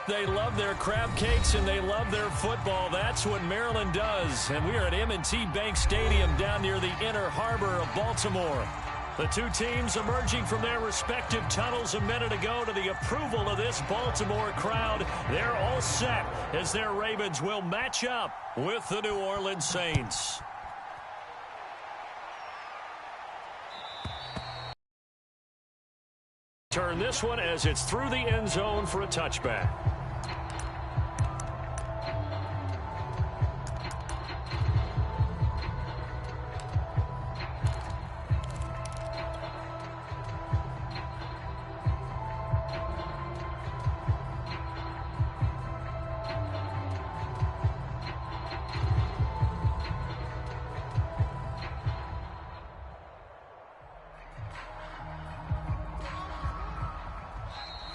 They love their crab cakes and they love their football. That's what Maryland does. And we are at M&T Bank Stadium down near the Inner Harbor of Baltimore. The two teams emerging from their respective tunnels a minute ago to the approval of this Baltimore crowd. They're all set as their Ravens will match up with the New Orleans Saints. Turn this one as it's through the end zone for a touchback.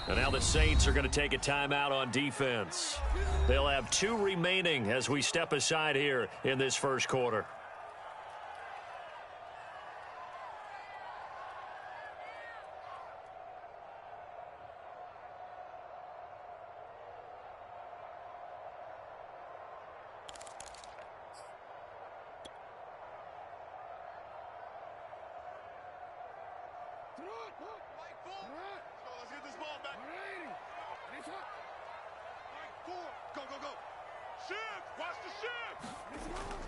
And now the Saints are going to take a timeout on defense. They'll have 2 remaining as we step aside here in this first quarter.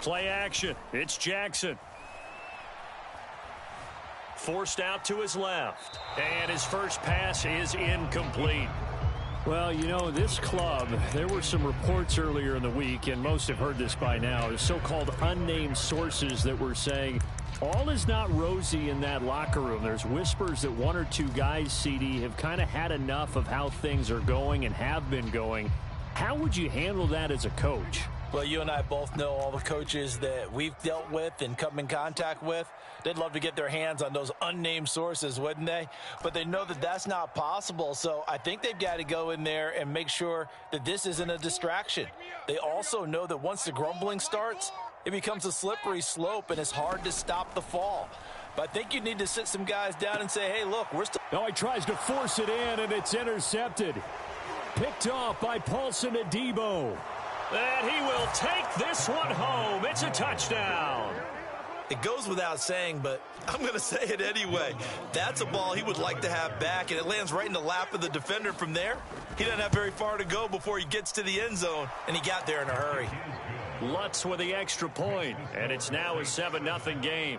Play action. It's Jackson. Forced out to his left. And his first pass is incomplete. Well, you know, this club, there were some reports earlier in the week, and most have heard this by now, the so-called unnamed sources that were saying all is not rosy in that locker room. There's whispers that 1 or 2 guys, CD, have kind of had enough of how things are going and have been going. How would you handle that as a coach? Well, you and I both know all the coaches that we've dealt with and come in contact with. They'd love to get their hands on those unnamed sources, wouldn't they? But they know that that's not possible. So I think they've got to go in there and make sure that this isn't a distraction. They also know that once the grumbling starts, it becomes a slippery slope and it's hard to stop the fall. But I think you need to sit some guys down and say, hey, look, we're still... Oh, he tries to force it in, and it's intercepted. Picked off by Paulson Adebo. And he will take this one home. It's a touchdown. It goes without saying, but I'm going to say it anyway. That's a ball he would like to have back, and it lands right in the lap of the defender from there. He doesn't have very far to go before he gets to the end zone, and he got there in a hurry. Lutz with the extra point, and it's now a 7-0 game.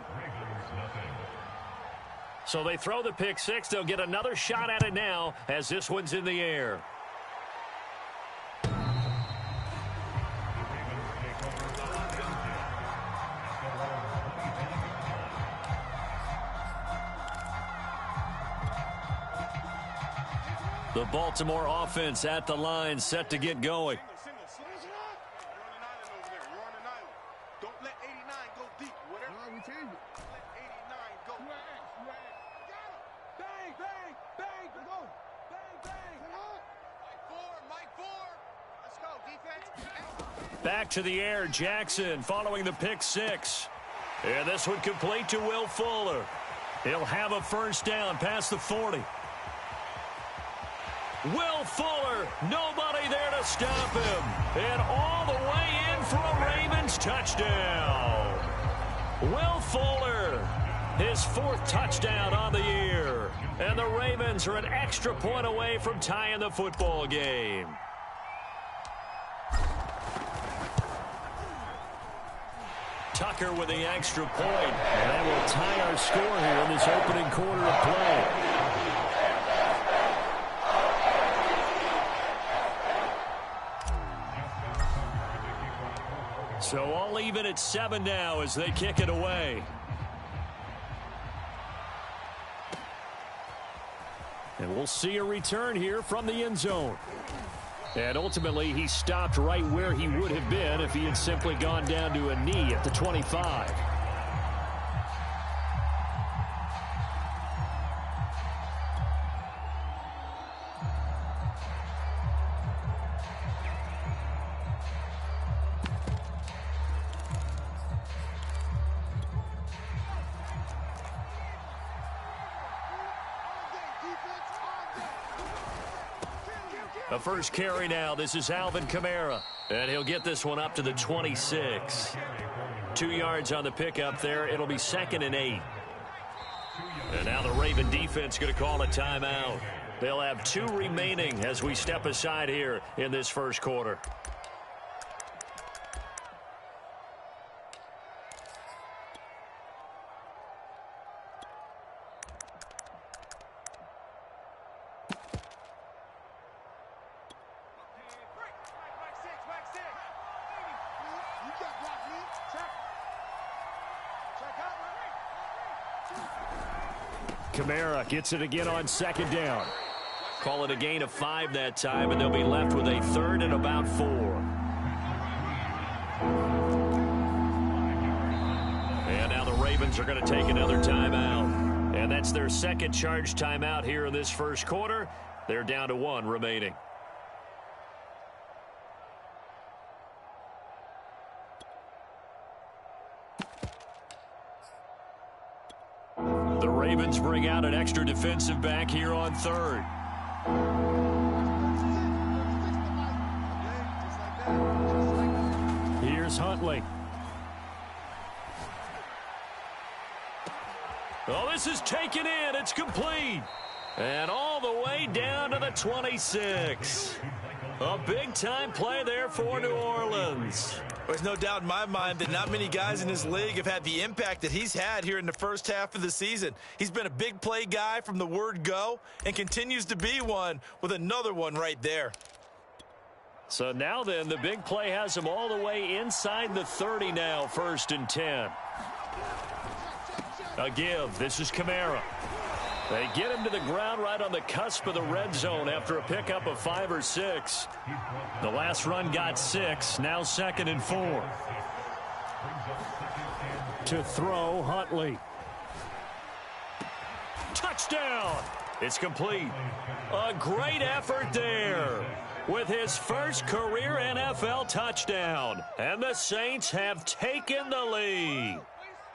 So they throw the pick six. They'll get another shot at it now as this one's in the air. The Baltimore offense at the line, set to get going. Back to the air, Jackson following the pick six. And this one complete to Will Fuller. He'll have a first down past the 40. Will Fuller, nobody there to stop him. And all the way in for a Ravens touchdown. Will Fuller, his 4th touchdown on the year. And the Ravens are an extra point away from tying the football game. Tucker with the extra point. And that will tie our score here in this opening quarter of play. So all even at 7 now as they kick it away. And we'll see a return here from the end zone. And ultimately, he stopped right where he would have been if he had simply gone down to a knee at the 25. A first carry now. This is Alvin Kamara. And he'll get this one up to the 26. 2 yards on the pickup there. It'll be 2nd and 8. And now the Raven defense going to call a timeout. They'll have 2 remaining as we step aside here in this first quarter. Kamara gets it again on 2nd down. Call it a gain of 5 that time, and they'll be left with a 3rd and about 4. And now the Ravens are going to take another timeout. And that's their 2nd charge timeout here in this first quarter. They're down to 1 remaining. The Ravens bring out an extra defensive back here on 3rd. Here's Huntley. Oh, this is taken in. It's complete. And all the way down to the 26. A big-time play there for New Orleans. There's no doubt in my mind that not many guys in this league have had the impact that he's had here in the first half of the season. He's been a big play guy from the word go and continues to be one with another one right there. So now then, the big play has him all the way inside the 30 now, 1st and 10. A give. This is Kamara. They get him to the ground right on the cusp of the red zone after a pickup of 5 or 6. The last run got 6. Now 2nd and 4. To throw, Huntley. Touchdown! It's complete. A great effort there with his first career NFL touchdown. And the Saints have taken the lead.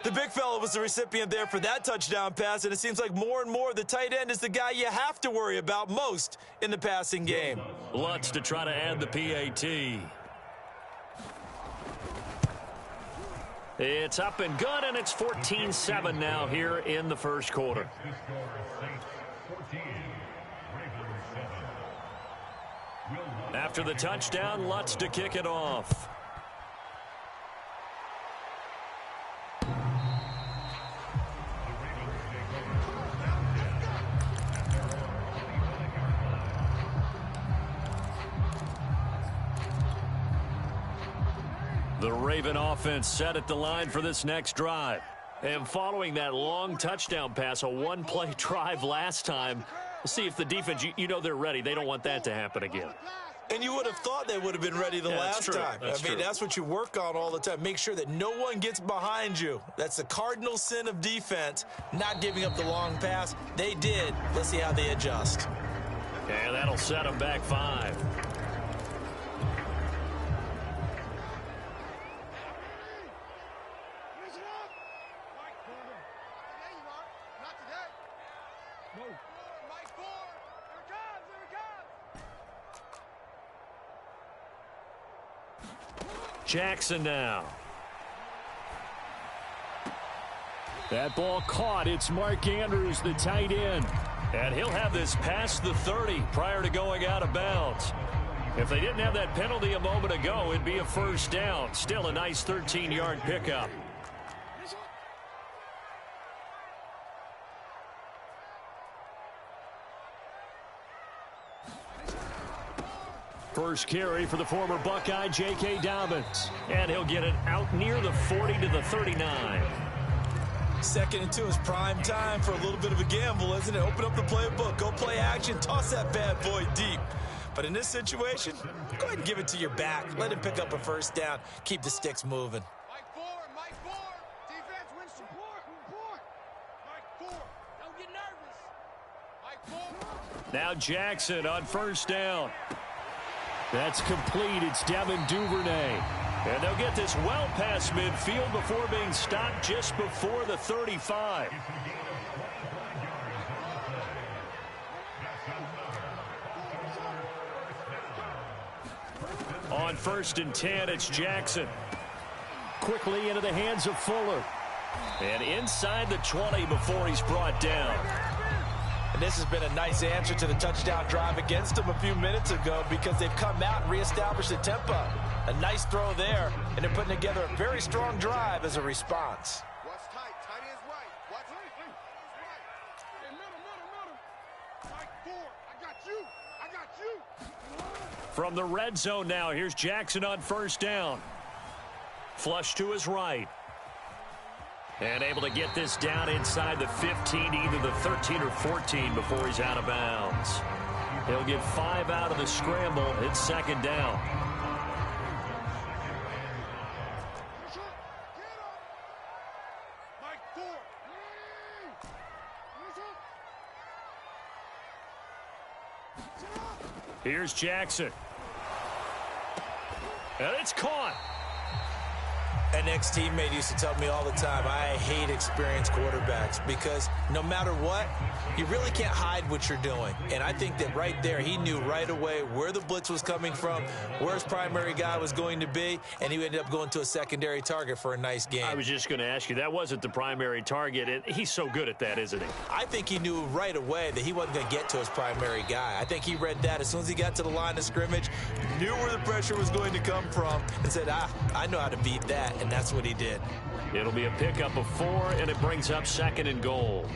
The big fella was the recipient there for that touchdown pass, and it seems like more and more the tight end is the guy you have to worry about most in the passing game. Lutz to try to add the PAT. It's up and good, and it's 14-7 now here in the first quarter. After the touchdown, Lutz to kick it off. The Raven offense set at the line for this next drive. And following that long touchdown pass, a one-play drive last time, we'll see if the defense, you know they're ready. They don't want that to happen again. And you would have thought they would have been ready the last time. That's what you work on all the time. Make sure that no one gets behind you. That's the cardinal sin of defense, not giving up the long pass. They did. Let's see how they adjust. And that'll set them back 5. Jackson now. That ball caught. It's Mark Andrews, the tight end. And he'll have this past the 30 prior to going out of bounds. If they didn't have that penalty a moment ago, it'd be a first down. Still a nice 13-yard pickup. First carry for the former Buckeye, J.K. Dobbins. And he'll get it out near the 40 to the 39. 2nd and 2 is prime time for a little bit of a gamble, isn't it? Open up the playbook, go play action, toss that bad boy deep. But in this situation, go ahead and give it to your back. Let him pick up a first down. Keep the sticks moving. Mike 4. Defense wins support. Mike 4. Don't get nervous. Mike 4. Now Jackson on first down. That's complete. It's Devin Duvernay. And they'll get this well past midfield before being stopped just before the 35. On 1st and 10, it's Jackson. Quickly into the hands of Fuller. And inside the 20 before he's brought down. And this has been a nice answer to the touchdown drive against them a few minutes ago because they've come out and reestablished the tempo. A nice throw there, and they're putting together a very strong drive as a response. What's tight? Tight is right. What's right? Hey, middle. Mike 4. I got you. I got you. From the red zone now, here's Jackson on 1st down. Flush to his right. And able to get this down inside the 15, either the 13 or 14 before he's out of bounds. He'll get 5 out of the scramble. It's 2nd down. Mike 4. Here's Jackson. And it's caught. An ex-teammate used to tell me all the time, I hate experienced quarterbacks because no matter what, you really can't hide what you're doing. And I think that right there, he knew right away where the blitz was coming from, where his primary guy was going to be, and he ended up going to a secondary target for a nice game. I was just going to ask you, that wasn't the primary target. And he's so good at that, isn't he? I think he knew right away that he wasn't going to get to his primary guy. I think he read that as soon as he got to the line of scrimmage, knew where the pressure was going to come from, and said, I know how to beat that. And that's what he did. It'll be a pickup of 4, and it brings up 2nd and goal.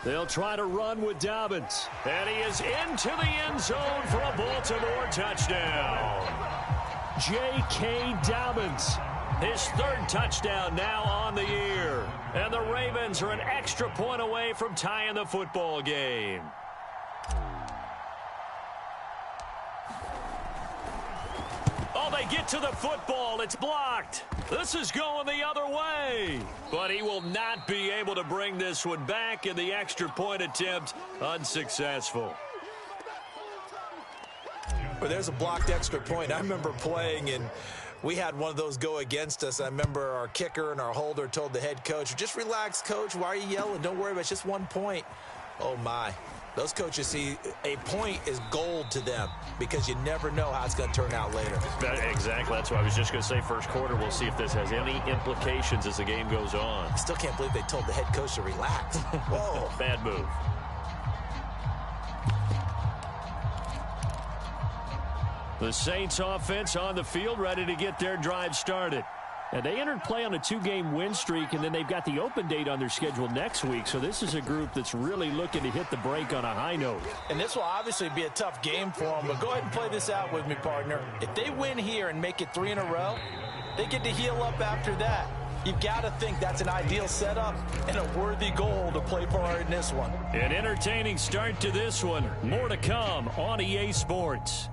They'll try to run with Dobbins. And he is into the end zone for a Baltimore touchdown. J.K. Dobbins, his 3rd touchdown now on the year. And the Ravens are an extra point away from tying the football game. Oh, they get to the football. It's blocked. This is going the other way. But he will not be able to bring this one back, and the extra point attempt unsuccessful. Well, there's a blocked extra point. I remember playing, and we had one of those go against us. I remember our kicker and our holder told the head coach, just relax, coach. Why are you yelling? Don't worry about it. It's just 1 point. Oh, my. Those coaches see a point is gold to them because you never know how it's going to turn out later. Exactly. That's what I was just going to say. First quarter, we'll see if this has any implications as the game goes on. I still can't believe they told the head coach to relax. Whoa. Bad move. The Saints offense on the field, ready to get their drive started. And they entered play on a 2-game win streak, and then they've got the open date on their schedule next week. So this is a group that's really looking to hit the break on a high note. And this will obviously be a tough game for them, but go ahead and play this out with me, partner. If they win here and make it 3 in a row, they get to heal up after that. You've got to think that's an ideal setup and a worthy goal to play for in this one. An entertaining start to this one. More to come on EA Sports.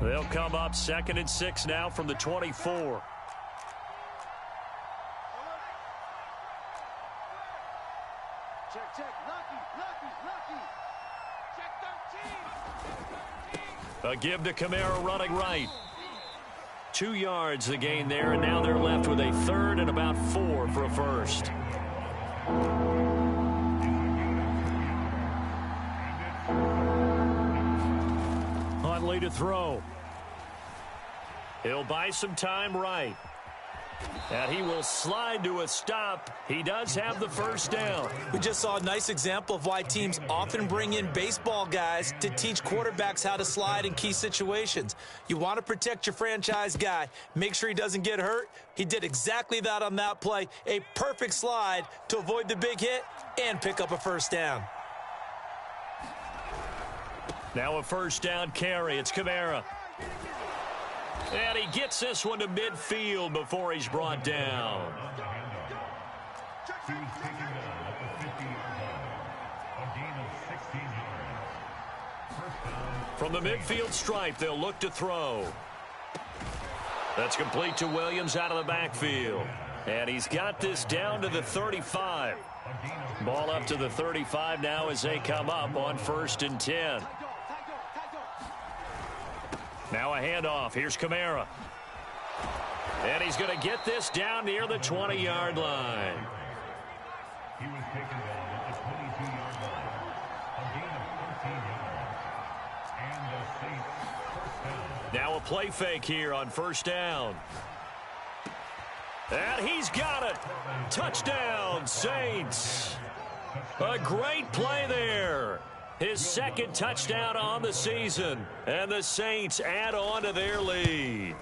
They'll come up 2nd and 6 now from the 24. Check. Lucky. Check 13. A give to Kamara running right. 2 yards the gain there, and now they're left with a 3rd and about 4 for a first. Huntley to throw. He'll buy some time right. And he will slide to a stop. He does have the first down. We just saw a nice example of why teams often bring in baseball guys to teach quarterbacks how to slide in key situations. You want to protect your franchise guy. Make sure he doesn't get hurt. He did exactly that on that play. A perfect slide to avoid the big hit and pick up a first down. Now a first down carry. It's Kamara. And he gets this one to midfield before he's brought down. He was taken down at the 50-yard line. A gain of 16 yards. First down. From the midfield stripe, they'll look to throw. That's complete to Williams out of the backfield. And he's got this down to the 35. Ball up to the 35 now as they come up on 1st and 10. Now a handoff. Here's Kamara. And he's going to get this down near the 20-yard line. He was taken down at the 22-yard line. A gain of 13 yards. And the Saints first down. Now a play fake here on 1st down. And he's got it. Touchdown, Saints. A great play there. His 2nd touchdown on the season. And the Saints add on to their lead.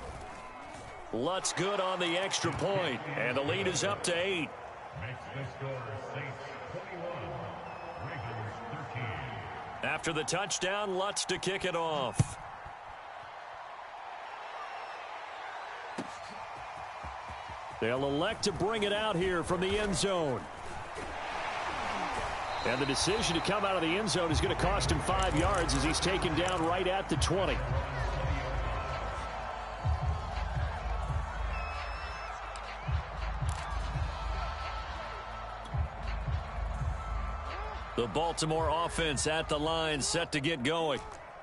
Lutz good on the extra point. And the lead is up to 8. Makes the score Saints 21, Ravens 13. After the touchdown, Lutz to kick it off. They'll elect to bring it out here from the end zone. And the decision to come out of the end zone is going to cost him 5 yards as he's taken down right at the 20. The Baltimore offense at the line, set to get going.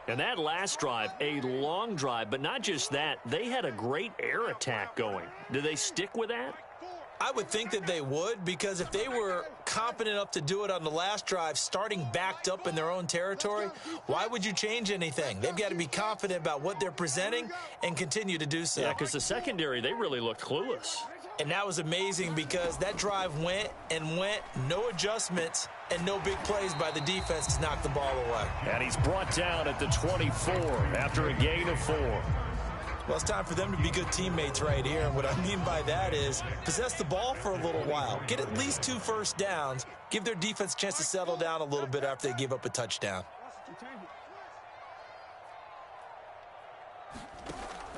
And that last drive, a long drive, but not just that. They had a great air attack going. Do they stick with that? I would think that they would, because if they were confident enough to do it on the last drive, starting backed up in their own territory, why would you change anything? They've got to be confident about what they're presenting and continue to do so. Yeah, because the secondary, they really looked clueless. And that was amazing because that drive went and went, no adjustments, and no big plays by the defense to knock the ball away. And he's brought down at the 24 after a gain of 4. Well, it's time for them to be good teammates right here. And what I mean by that is possess the ball for a little while. Get at least 2 first downs. Give their defense a chance to settle down a little bit after they give up a touchdown.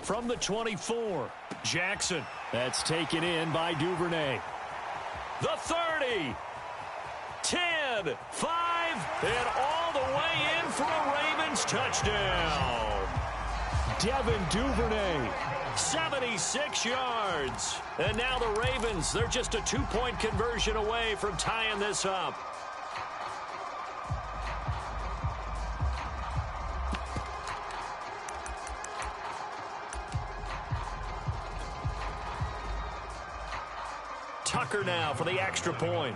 From the 24, Jackson. That's taken in by Duvernay. The 30, 10, 5, and all the way in for a Ravens touchdown. Devin Duvernay, 76 yards. And now the Ravens, they're just a 2-point conversion away from tying this up. Tucker now for the extra point.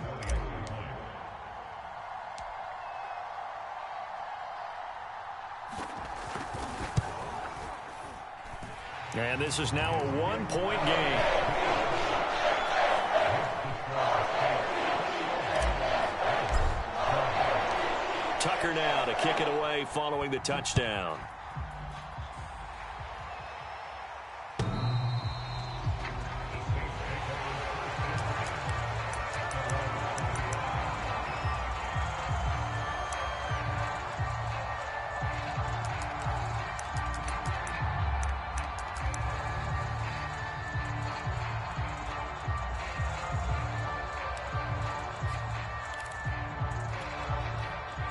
And this is now a 1-point game. Tucker now to kick it away following the touchdown.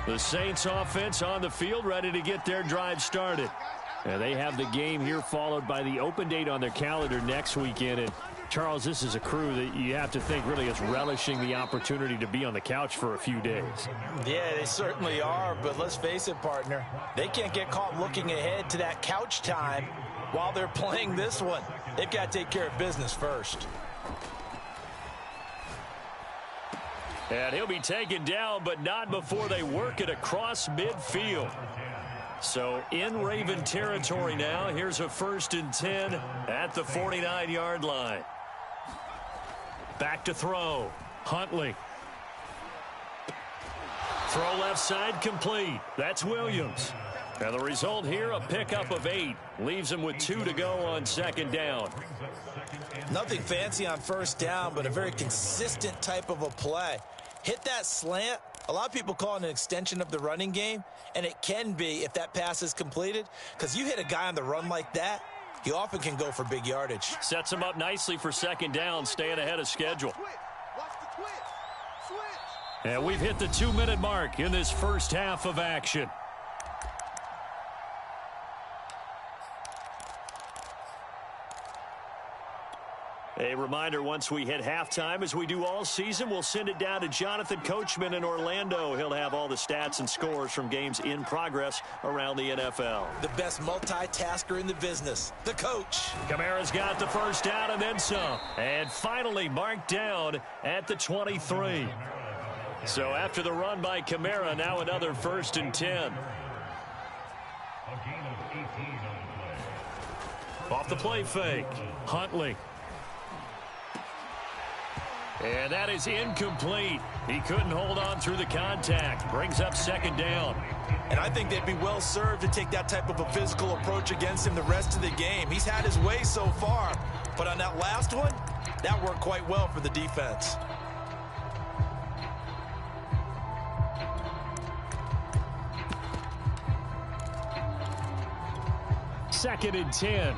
The Saints offense on the field ready to get their drive started. And they have the game here followed by the open date on their calendar next weekend. And Charles, this is a crew that you have to think really is relishing the opportunity to be on the couch for a few days. Yeah, they certainly are, but let's face it, partner. They can't get caught looking ahead to that couch time while they're playing this one. They've got to take care of business first. And he'll be taken down, but not before they work it across midfield. So in Raven territory now. Here's a 1st and 10 at the 49-yard line. Back to throw. Huntley. Throw left side complete. That's Williams. And the result here, a pickup of 8. Leaves him with 2 to go on 2nd down. Nothing fancy on 1st down, but a very consistent type of a play. Hit that slant. A lot of people call it an extension of the running game, and it can be if that pass is completed, because you hit a guy on the run like that, he often can go for big yardage. Sets him up nicely for 2nd down, staying ahead of schedule. And we've hit the 2-minute mark in this first half of action. A reminder, once we hit halftime, as we do all season, we'll send it down to Jonathan Coachman in Orlando. He'll have all the stats and scores from games in progress around the NFL. The best multitasker in the business, the coach. Kamara's got the first down and then some. And finally marked down at the 23. So after the run by Kamara, now another 1st and 10. A gain of 18 on the play. Off the play fake, Huntley. And that is incomplete. He couldn't hold on through the contact. Brings up 2nd down. And I think they'd be well served to take that type of a physical approach against him the rest of the game. He's had his way so far. But on that last one, that worked quite well for the defense. Second and 10.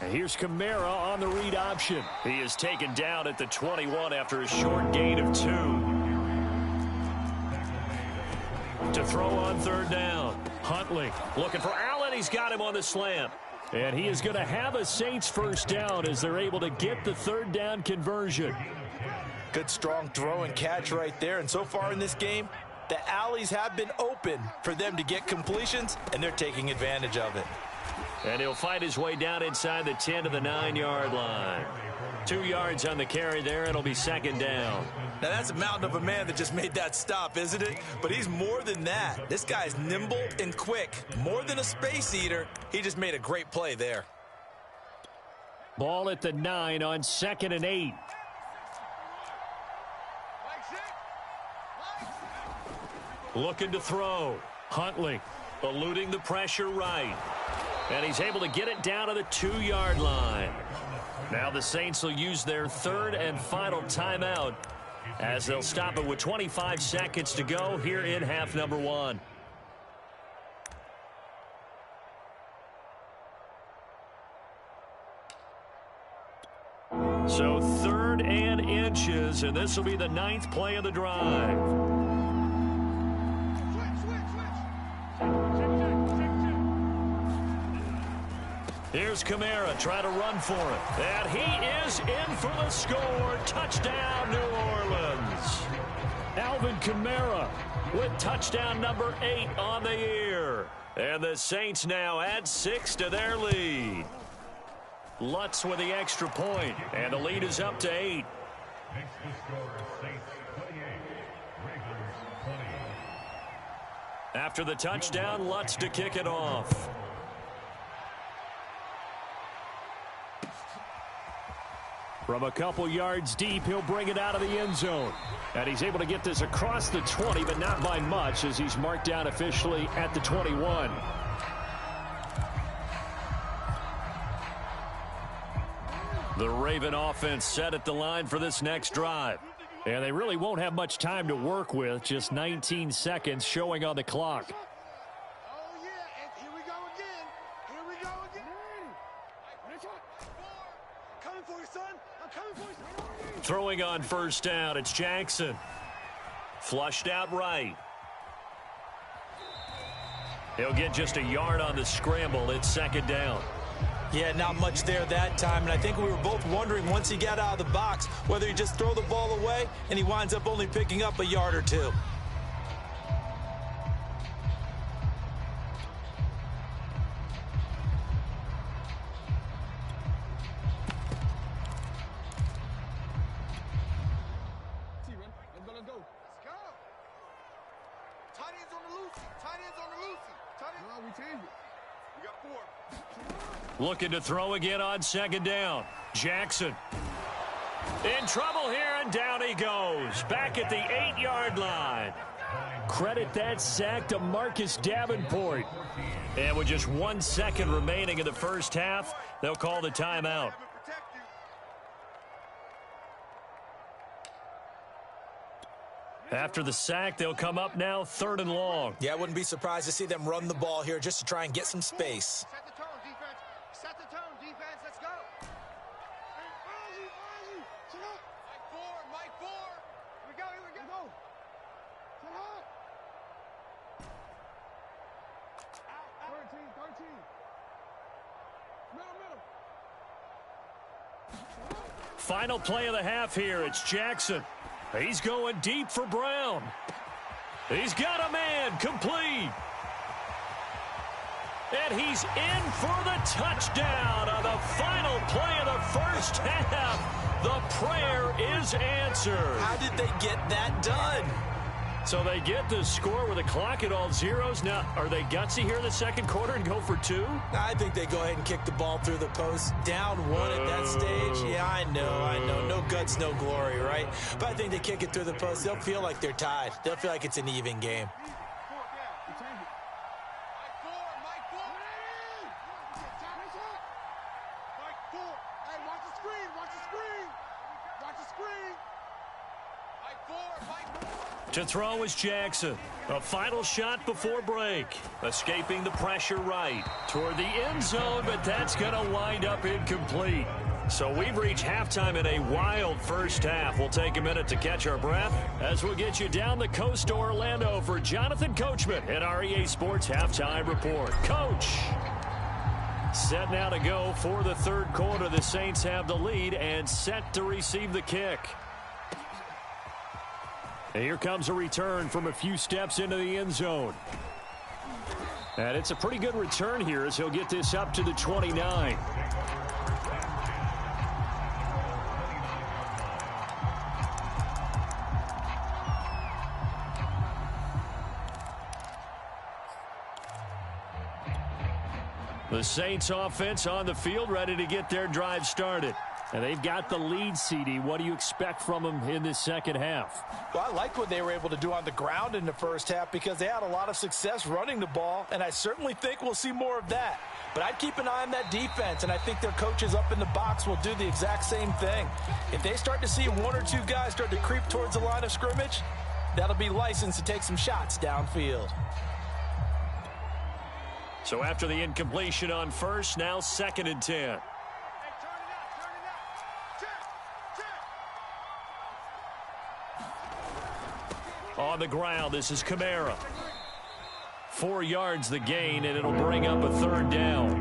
And here's Kamara on the read option. He is taken down at the 21 after a short gain of 2. To throw on 3rd down. Huntley looking for Allen. He's got him on the slant. And he is going to have a Saints first down as they're able to get the 3rd down conversion. Good strong throw and catch right there. And so far in this game, the alleys have been open for them to get completions, and they're taking advantage of it. And he'll find his way down inside the 10 to the 9-yard line. 2 yards on the carry there. It'll be 2nd down. Now, that's a mountain of a man that just made that stop, isn't it? But he's more than that. This guy's nimble and quick. More than a space eater. He just made a great play there. Ball at the 9 on 2nd and 8. Looking to throw. Huntley eluding the pressure right. And he's able to get it down to the 2-yard line. Now the Saints will use their 3rd and final timeout as they'll stop it with 25 seconds to go here in half number 1. So 3rd and inches, and this will be the 9th play of the drive. Here's Kamara trying to run for it. And he is in for the score. Touchdown, New Orleans. Alvin Kamara with touchdown number 8 on the year. And the Saints now add 6 to their lead. Lutz with the extra point, and the lead is up to 8. Makes the score Saints 28, Ravens 20. After the touchdown, Lutz to kick it off. From a couple yards deep, he'll bring it out of the end zone. And he's able to get this across the 20, but not by much, as he's marked down officially at the 21. The Raven offense set at the line for this next drive. And they really won't have much time to work with, just 19 seconds showing on the clock. Oh, yeah, and here we go again. Here we go again. Coming for you, son. I'm coming for you. Throwing on first down, it's Jackson. Flushed out right. He'll get just a yard on the scramble. It's 2nd down. Yeah, not much there that time, and I think we were both wondering once he got out of the box whether he just throw the ball away and he winds up only picking up a yard or 2. Let's go. Tight ends on the loosey. Tight ends on the loosey. Tight ends. No, we changed it. We got 4. Looking to throw again on 2nd down. Jackson in trouble here, and down he goes. Back at the 8-yard line. Credit that sack to Marcus Davenport. And with just 1 second remaining in the first half, they'll call the timeout. After the sack, they'll come up now 3rd and long. Yeah, I wouldn't be surprised to see them run the ball here just to try and get some space. Set the tone, defense. Set the tone, defense. Let's go. Final play of the half here. It's Jackson. He's going deep for Brown. He's got a man, complete. And he's in for the touchdown on the final play of the first half. The prayer is answered. How did they get that done? So they get the score with a clock at all zeros. Now, are they gutsy here in the second quarter and go for two? I think they go ahead and kick the ball through the post. Down one at that stage. Yeah, I know. No guts, no glory, right? But I think they kick it through the post. They'll feel like they're tied. They'll feel like it's an even game. To throw is Jackson. A final shot before break. Escaping the pressure right toward the end zone, but that's going to wind up incomplete. So we've reached halftime in a wild first half. We'll take a minute to catch our breath as we'll get you down the coast to Orlando for Jonathan Coachman at our EA Sports Halftime Report. Coach, set now to go for the third quarter. The Saints have the lead and set to receive the kick. And here comes a return from a few steps into the end zone. And it's a pretty good return here as he'll get this up to the 29. The Saints offense on the field, ready to get their drive started. And they've got the lead, CD. What do you expect from them in this second half? Well, I like what they were able to do on the ground in the first half because they had a lot of success running the ball, and I certainly think we'll see more of that. But I'd keep an eye on that defense, and I think their coaches up in the box will do the exact same thing. If they start to see one or two guys start to creep towards the line of scrimmage, that'll be licensed to take some shots downfield. So after the incompletion on first, now 2nd and 10. On the ground, this is Kamara. 4 yards the gain, and it'll bring up a third down.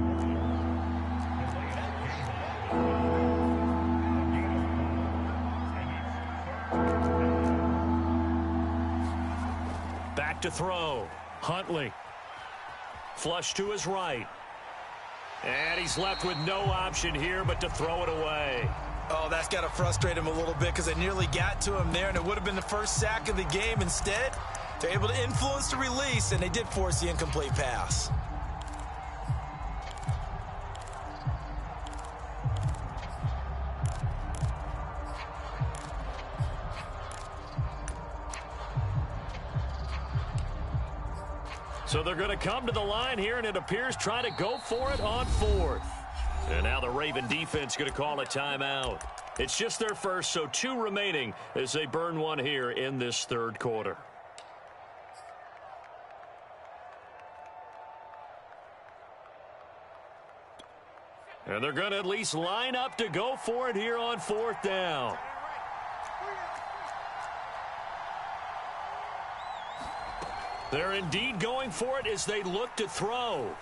Back to throw. Huntley. Flush to his right. And he's left with no option here but to throw it away. Oh, that's got to frustrate him a little bit because they nearly got to him there, and it would have been the first sack of the game. Instead, they're able to influence the release, and they did force the incomplete pass. So they're going to come to the line here, and it appears try to go for it on 4th. And now the Raven defense going to call a timeout. It's just their first, so 2 remaining as they burn one here in this third quarter. And they're going to at least line up to go for it here on 4th down. They're indeed going for it as they look to throw.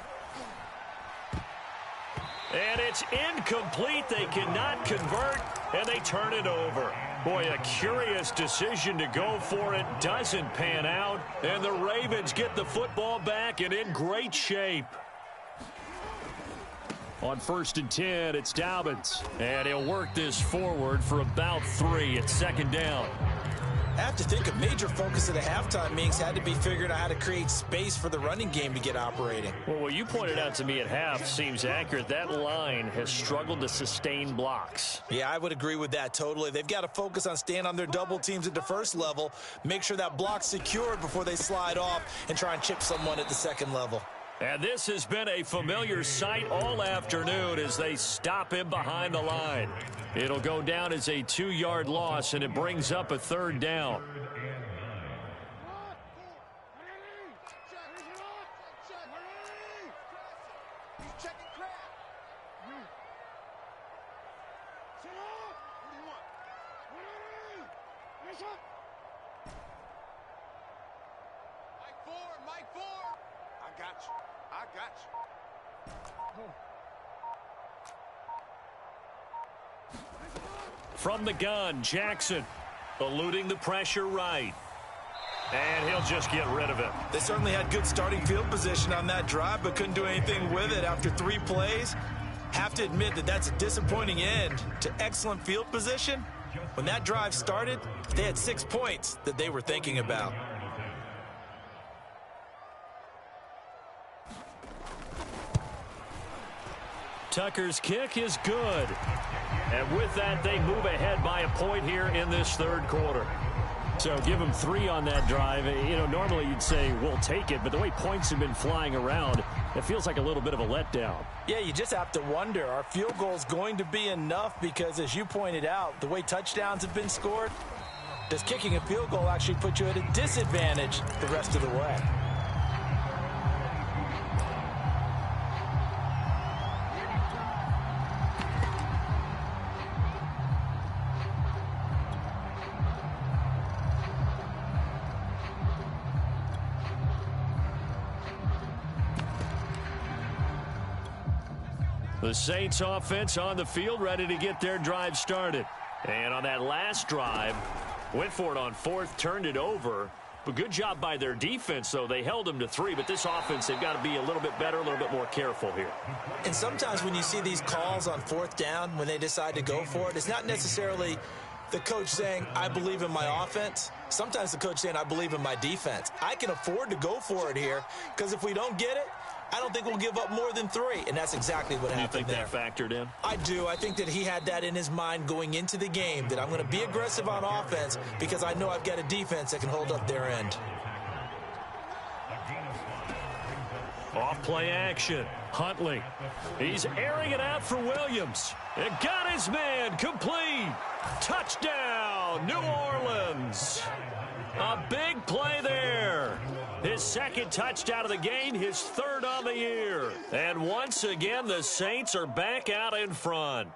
And it's incomplete. They cannot convert, and they turn it over. Boy, a curious decision to go for it. Doesn't pan out, and the Ravens get the football back and in great shape. On 1st and 10, it's Dobbins. And he'll work this forward for about 3 at 2nd down. I have to think a major focus of the halftime meetings had to be figuring out how to create space for the running game to get operating. Well, what you pointed out to me at half seems accurate. That line has struggled to sustain blocks. Yeah, I would agree with that totally. They've got to focus on staying on their double teams at the first level, make sure that block's secured before they slide off and try and chip someone at the second level. And this has been a familiar sight all afternoon as they stop him behind the line. It'll go down as a 2-yard loss, and it brings up a 3rd down. From the gun, Jackson eluding the pressure right. And he'll just get rid of it. They certainly had good starting field position on that drive, but couldn't do anything with it after 3 plays. Have to admit that that's a disappointing end to excellent field position. When that drive started, they had 6 points that they were thinking about. Tucker's kick is good. And with that, they move ahead by a point here in this third quarter. So give them 3 on that drive. You know, normally you'd say, we'll take it, but the way points have been flying around, it feels like a little bit of a letdown. Yeah, you just have to wonder, are field goals going to be enough? Because as you pointed out, the way touchdowns have been scored, does kicking a field goal actually put you at a disadvantage the rest of the way? The Saints offense on the field, ready to get their drive started. And on that last drive, went for it on 4th, turned it over. But good job by their defense, though. They held them to 3, but this offense, they've got to be a little bit better, a little bit more careful here. And sometimes when you see these calls on 4th down, when they decide to go for it, it's not necessarily the coach saying, I believe in my offense. Sometimes the coach saying, I believe in my defense. I can afford to go for it here, because if we don't get it, I don't think we'll give up more than 3, and that's exactly what happened there. You think that factored in? I do. I think that he had that in his mind going into the game, that I'm going to be aggressive on offense because I know I've got a defense that can hold up their end. Off play action. Huntley. He's airing it out for Williams. It got his man complete. Touchdown, New Orleans. A big play there. His 2nd touchdown of the game, his 3rd on the year. And once again, the Saints are back out in front.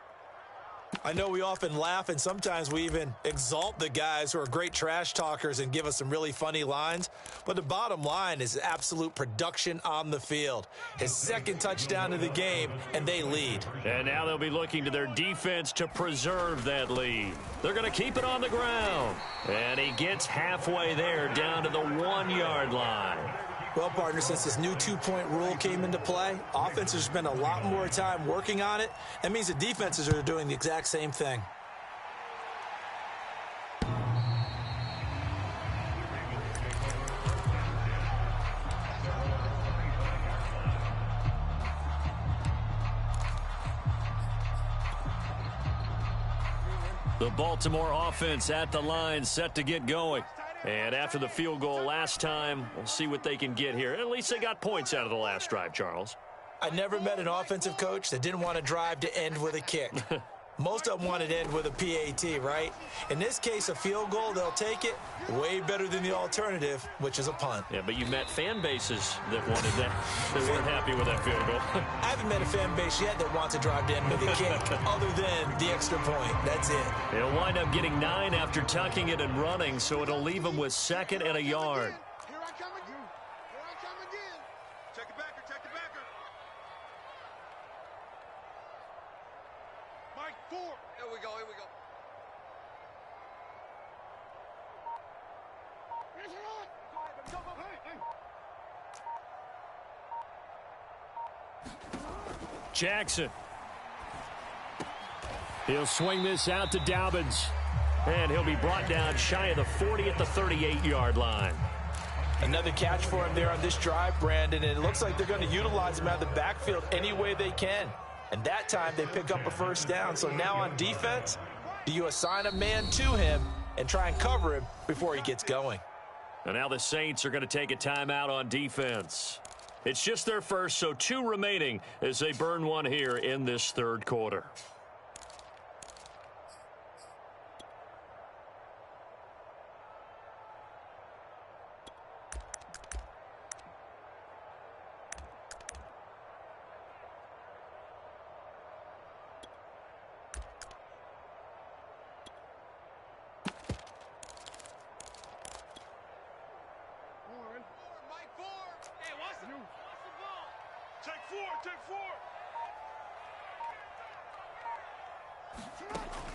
I know we often laugh, and sometimes we even exalt the guys who are great trash talkers and give us some really funny lines. But the bottom line is absolute production on the field. His 2nd touchdown of the game, and they lead. And now they'll be looking to their defense to preserve that lead. They're going to keep it on the ground. And he gets halfway there, down to the 1-yard line. Well, partner, since this new 2-point rule came into play, offenses spend a lot more time working on it. That means the defenses are doing the exact same thing. The Baltimore offense at the line, set to get going. And after the field goal last time, we'll see what they can get here. At least they got points out of the last drive, Charles. I never met an offensive coach that didn't want to drive to end with a kick. Most of them wanted to end with a PAT, right? In this case, a field goal, they'll take it. Way better than the alternative, which is a punt. Yeah, but you met fan bases that wanted that. They weren't happy with that field goal. I haven't met a fan base yet that wants to drive to end with a kick other than the extra point. That's it. They'll wind up getting 9 after tucking it and running, so it'll leave them with 2nd and a yard. Here I come again. Here I come again. Check it backer. Check it backer. Mike 4. Here we go. Here we go. Jackson. He'll swing this out to Dobbins. And he'll be brought down shy of the 40 at the 38-yard line. Another catch for him there on this drive, Brandon, and it looks like they're going to utilize him out of the backfield any way they can. And that time they pick up a 1st down. So now on defense, do you assign a man to him and try and cover him before he gets going? And now the Saints are going to take a timeout on defense. It's just their first, so 2 remaining as they burn 1 here in this 3rd quarter.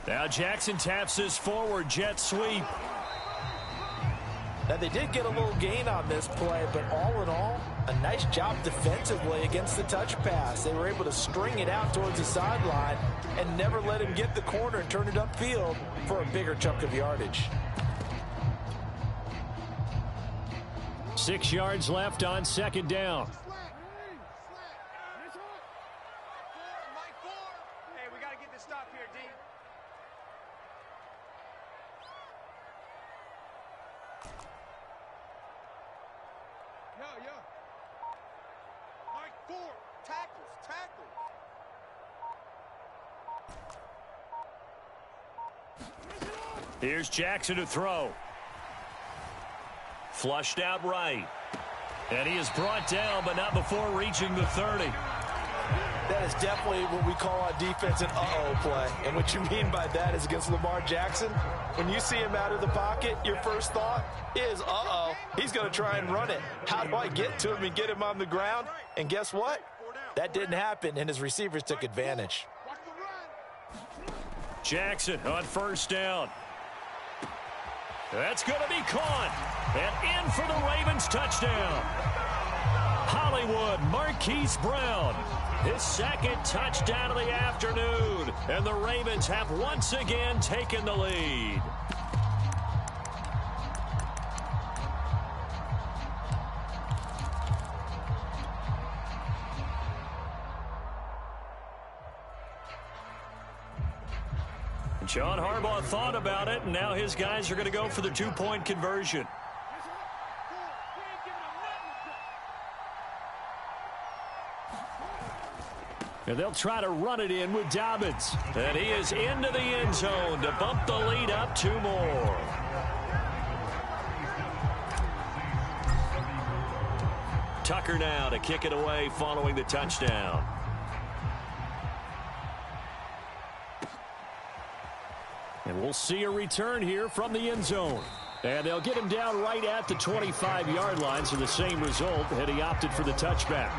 Now Jackson taps this forward jet sweep. Now, they did get a little gain on this play, but all in all, a nice job defensively against the touch pass. They were able to string it out towards the sideline and never let him get the corner and turn it upfield for a bigger chunk of yardage. 6 yards left on second down. Hey, we got to get this stop here, D. Yeah. Mike 4. Tackles. Here's Jackson to throw. Flushed out right. And he is brought down, but not before reaching the 30. That is definitely what we call on defense an uh-oh play. And what you mean by that is against Lamar Jackson, when you see him out of the pocket, your first thought is, uh-oh, he's going to try and run it. How do I get to him and get him on the ground? And guess what? That didn't happen, and his receivers took advantage. Jackson on first down. That's going to be caught. And in for the Ravens touchdown. Hollywood Marquise Brown. His second touchdown of the afternoon. And the Ravens have once again taken the lead. John Harbaugh thought about it, and now his guys are going to go for the two-point conversion. And they'll try to run it in with Dobbins. And he is into the end zone to bump the lead up 2 more. Tucker now to kick it away following the touchdown. And we'll see a return here from the end zone. And they'll get him down right at the 25-yard line, so the same result had he opted for the touchback.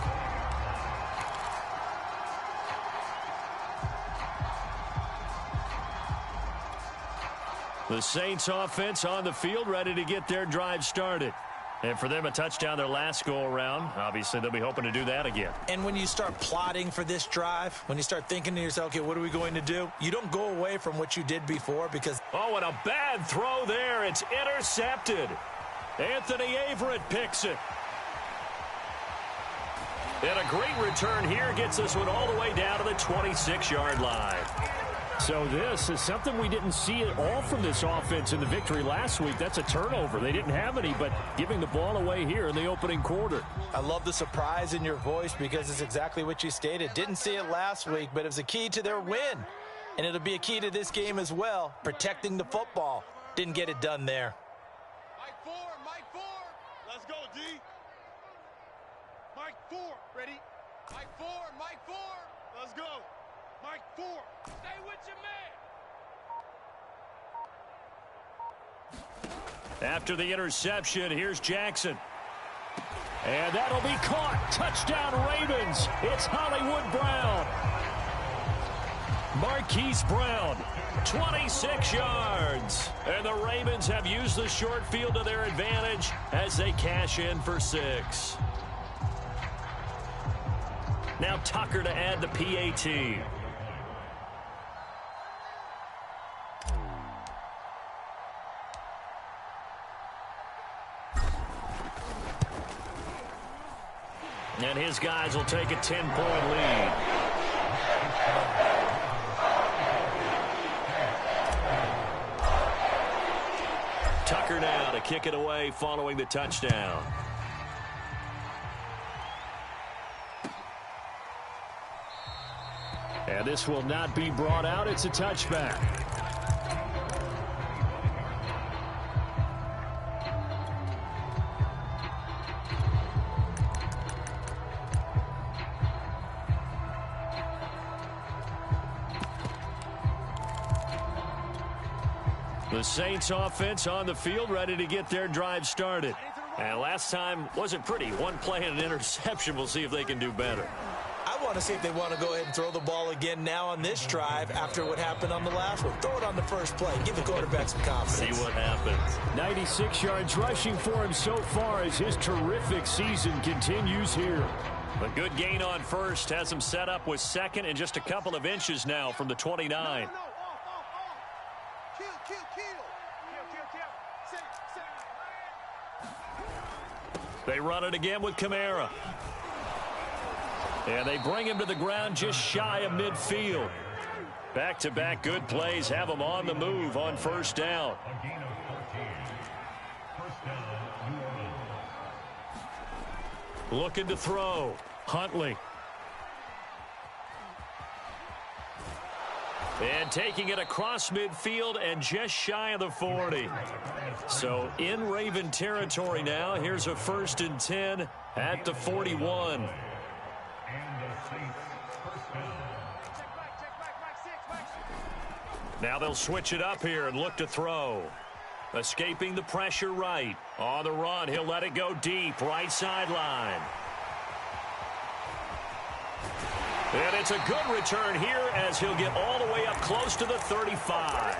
The Saints offense on the field, ready to get their drive started. And for them, a touchdown their last go-around. Obviously, they'll be hoping to do that again. And when you start plotting for this drive, when you start thinking to yourself, okay, what are we going to do? You don't go away from what you did before because... Oh, and a bad throw there. It's intercepted. Anthony Averett picks it. And a great return here gets this one all the way down to the 26-yard line. So this is something we didn't see at all from this offense in the victory last week. That's a turnover. They didn't have any, but giving the ball away here in the opening quarter. I love the surprise in your voice because it's exactly what you stated. Didn't see it last week, but it was a key to their win. And it'll be a key to this game as well, protecting the football. Didn't get it done there. Mike 4. Let's go, D. Mike 4. Ready? Mike 4. Let's go. Mike 4. Stay with your man. After the interception, here's Jackson. And that'll be caught. Touchdown Ravens. It's Hollywood Brown. Marquise Brown, 26 yards. And the Ravens have used the short field to their advantage as they cash in for 6. Now Tucker to add the PAT. And his guys will take a 10-point lead. Tucker now to kick it away following the touchdown. And this will not be brought out. It's a touchback. The Saints offense on the field ready to get their drive started. And last time wasn't pretty. One play and an interception. We'll see if they can do better. I want to see if they want to go ahead and throw the ball again now on this drive after what happened on the last one. Throw it on the first play. Give the quarterback some confidence. See what happens. 96 yards rushing for him so far as his terrific season continues here. A good gain on first has him set up with second and just a couple of inches now from the 29. They run it again with Kamara. And they bring him to the ground just shy of midfield. Back-to-back good plays have him on the move on first down. A gain of 14. First down, New Orleans. Looking to throw. Huntley. And taking it across midfield and just shy of the 40. So in Raven territory now. Here's a 1st and 10 at the 41. And the Saints first down. Now they'll switch it up here and look to throw. Escaping the pressure right. On the run, he'll let it go deep. Right sideline. And it's a good return here as he'll get all the way up close to the 35.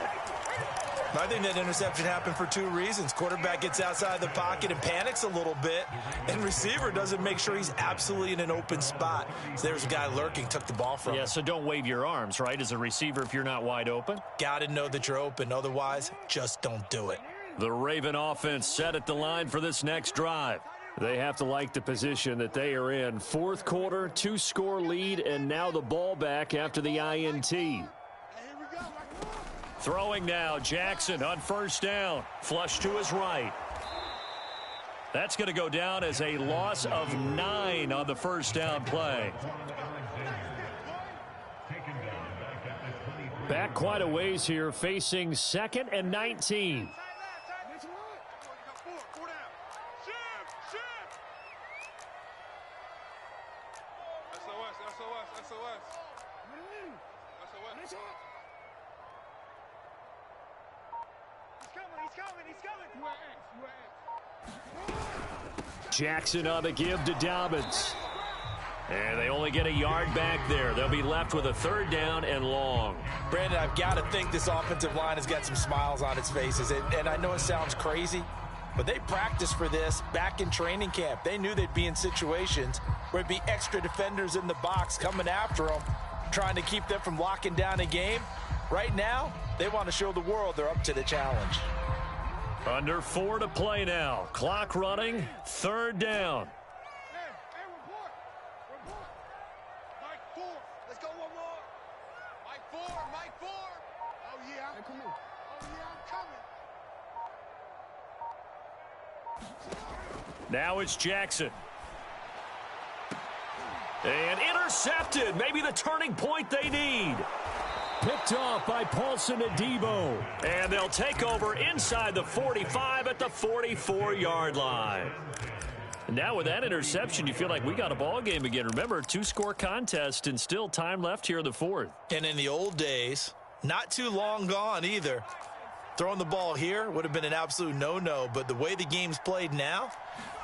I think that interception happened for two reasons. Quarterback gets outside the pocket and panics a little bit, and receiver doesn't make sure he's absolutely in an open spot. So there's a guy lurking, took the ball from him. Yeah, so don't wave your arms, right, as a receiver if you're not wide open. Got to know that you're open. Otherwise, just don't do it. The Raven offense set at the line for this next drive. They have to like the position that they are in. Fourth quarter, 2-score lead, and now the ball back after the INT. Throwing now, Jackson on first down. Flush to his right. That's going to go down as a loss of 9 on the first down play. Back quite a ways here, facing 2nd and 19. Jackson on the give to Dobbins. And they only get a yard back there. They'll be left with a 3rd down and long. Brandon, I've got to think this offensive line has got some smiles on its faces. And I know it sounds crazy, but they practiced for this back in training camp. They knew they'd be in situations where it'd be extra defenders in the box coming after them, trying to keep them from locking down a game. Right now, they want to show the world they're up to the challenge. Under 4 to play now. Clock running. 3rd down. Hey, report. Mike 4. Let's go one more. Mike 4. Oh, yeah. Hey, come here. Oh, yeah, I'm coming. Now it's Jackson. And intercepted. Maybe the turning point they need. Picked off by Paulson Adebo. And they'll take over inside the 45 at the 44-yard line. And now with that interception, you feel like we got a ball game again. Remember, 2-score contest and still time left here in the 4th. And in the old days, not too long gone either. Throwing the ball here would have been an absolute no-no, but the way the game's played now,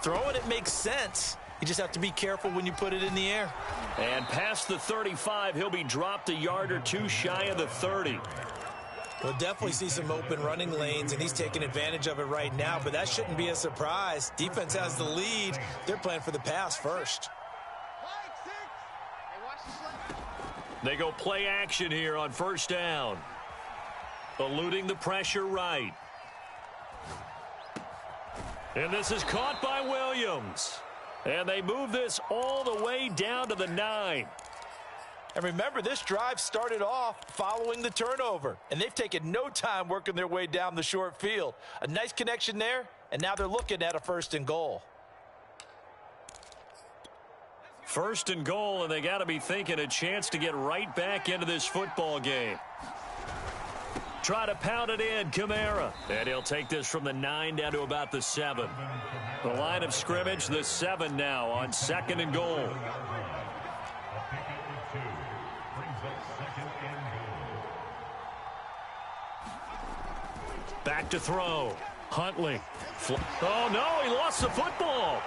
throwing it makes sense. You just have to be careful when you put it in the air. And past the 35, he'll be dropped a yard or 2 shy of the 30. We'll definitely see some open running lanes, and he's taking advantage of it right now, but that shouldn't be a surprise. Defense has the lead. They're playing for the pass first. They go play action here on first down. Eluding the pressure right. And this is caught by Williams. And they move this all the way down to the 9. And remember, this drive started off following the turnover, and they've taken no time working their way down the short field. A nice connection there, and now they're looking at a 1st and goal. 1st and goal, and they got to be thinking a chance to get right back into this football game. Try to pound it in, Kamara. And he'll take this from the 9 down to about the 7. The line of scrimmage, the 7 now on 2nd and goal. Back to throw. Huntley. Oh, no, he lost the football.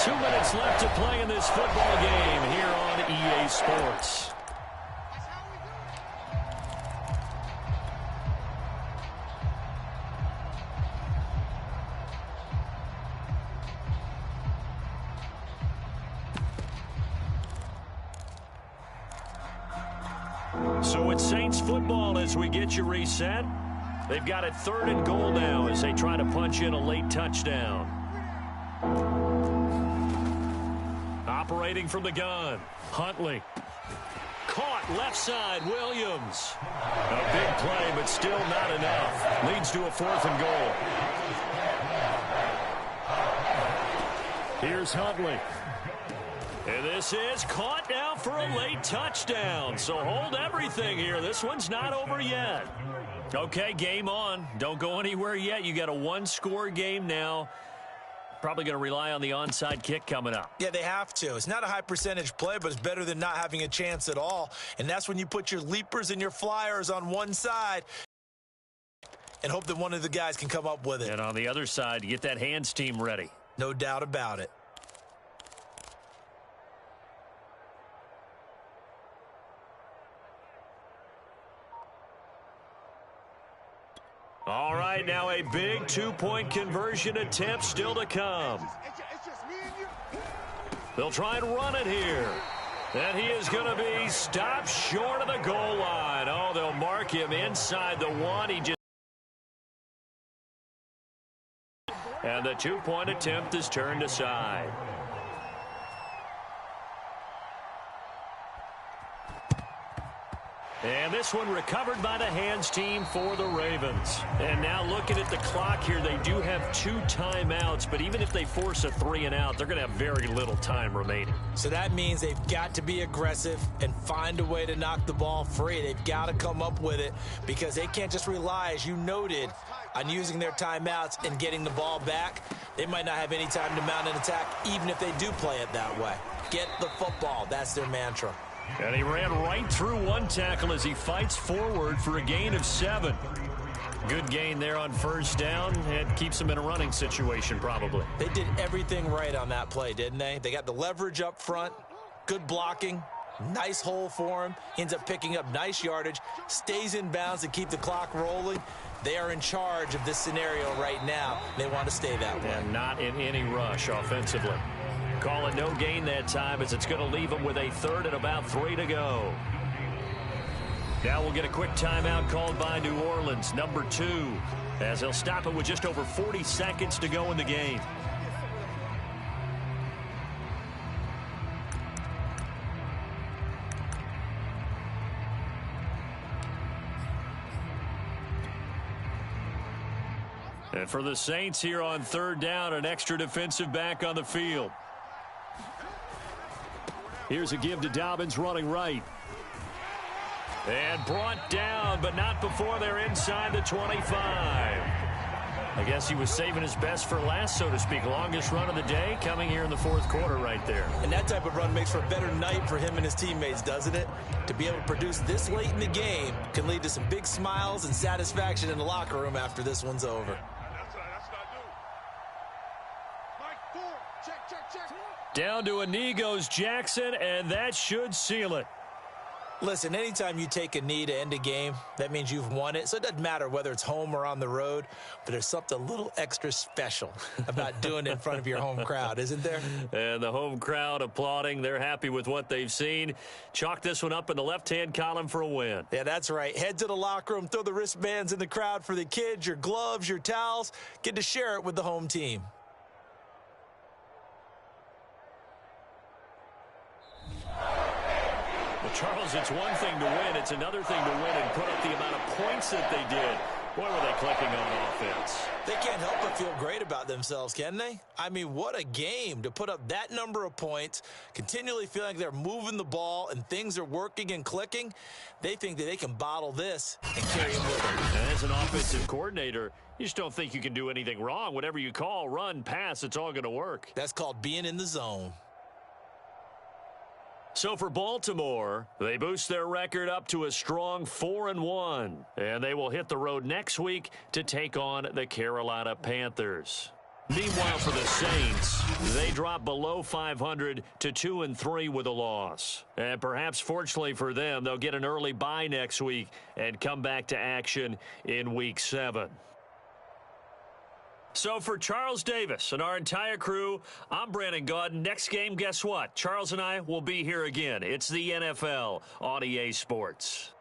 2 minutes left to play in this football game here on EA Sports. So it's Saints football as we get you reset. They've got it 3rd and goal now as they try to punch in a late touchdown. Operating from the gun, Huntley. Caught left side, Williams. A big play, but still not enough. Leads to a 4th and goal. Here's Huntley. And this is caught now for a late touchdown. So hold everything here. This one's not over yet. Okay, game on. Don't go anywhere yet. You got a 1-score game now. Probably going to rely on the onside kick coming up. Yeah, they have to. It's not a high percentage play, but it's better than not having a chance at all. And that's when you put your leapers and your flyers on one side and hope that one of the guys can come up with it. And on the other side, you get that hands team ready. No doubt about it. All right, now a big 2-point conversion attempt still to come. They'll try and run it here. And he is going to be stopped short of the goal line. Oh, they'll mark him inside the 1. And the 2-point attempt is turned aside. And this one recovered by the hands team for the Ravens. And now looking at the clock here, they do have 2 timeouts, but even if they force a 3-and-out, they're going to have very little time remaining. So that means they've got to be aggressive and find a way to knock the ball free. They've got to come up with it because they can't just rely, as you noted, on using their timeouts and getting the ball back. They might not have any time to mount an attack, even if they do play it that way. Get the football. That's their mantra. And he ran right through one tackle as he fights forward for a gain of 7. Good gain there on 1st down. It keeps them in a running situation probably. They did everything right on that play, didn't they? They got the leverage up front, good blocking, nice hole for him. He ends up picking up nice yardage, stays in bounds to keep the clock rolling. They are in charge of this scenario right now. They want to stay that way. And not in any rush offensively. Call it no gain that time as it's going to leave them with a 3rd and about 3 to go. Now we'll get a quick timeout called by New Orleans, number 2, as they'll stop it with just over 40 seconds to go in the game. And for the Saints here on 3rd down, an extra defensive back on the field. Here's a give to Dobbins running right. And brought down, but not before they're inside the 25. I guess he was saving his best for last, so to speak. Longest run of the day coming here in the 4th quarter right there. And that type of run makes for a better night for him and his teammates, doesn't it? To be able to produce this late in the game can lead to some big smiles and satisfaction in the locker room after this one's over. Down to a knee goes Jackson, and that should seal it. Listen, anytime you take a knee to end a game, that means you've won it. So it doesn't matter whether it's home or on the road, but there's something a little extra special about doing it in front of your home crowd, isn't there? And the home crowd applauding. They're happy with what they've seen. Chalk this one up in the left-hand column for a win. Yeah, that's right. Head to the locker room, throw the wristbands in the crowd for the kids, your gloves, your towels. Get to share it with the home team. Charles, it's one thing to win. It's another thing to win and put up the amount of points that they did. Boy, were they clicking on offense. They can't help but feel great about themselves, can they? I mean, what a game to put up that number of points, continually feeling like they're moving the ball and things are working and clicking. They think that they can bottle this and carry them with them. And as an offensive coordinator, you just don't think you can do anything wrong. Whatever you call, run, pass, it's all going to work. That's called being in the zone. So for Baltimore, they boost their record up to a strong 4-1, and they will hit the road next week to take on the Carolina Panthers. Meanwhile, for the Saints, they drop below 500 to 2-3 with a loss. And perhaps fortunately for them, they'll get an early bye next week and come back to action in Week 7. So for Charles Davis and our entire crew, I'm Brandon Gaudin. Next game, guess what? Charles and I will be here again. It's the NFL on EA Sports.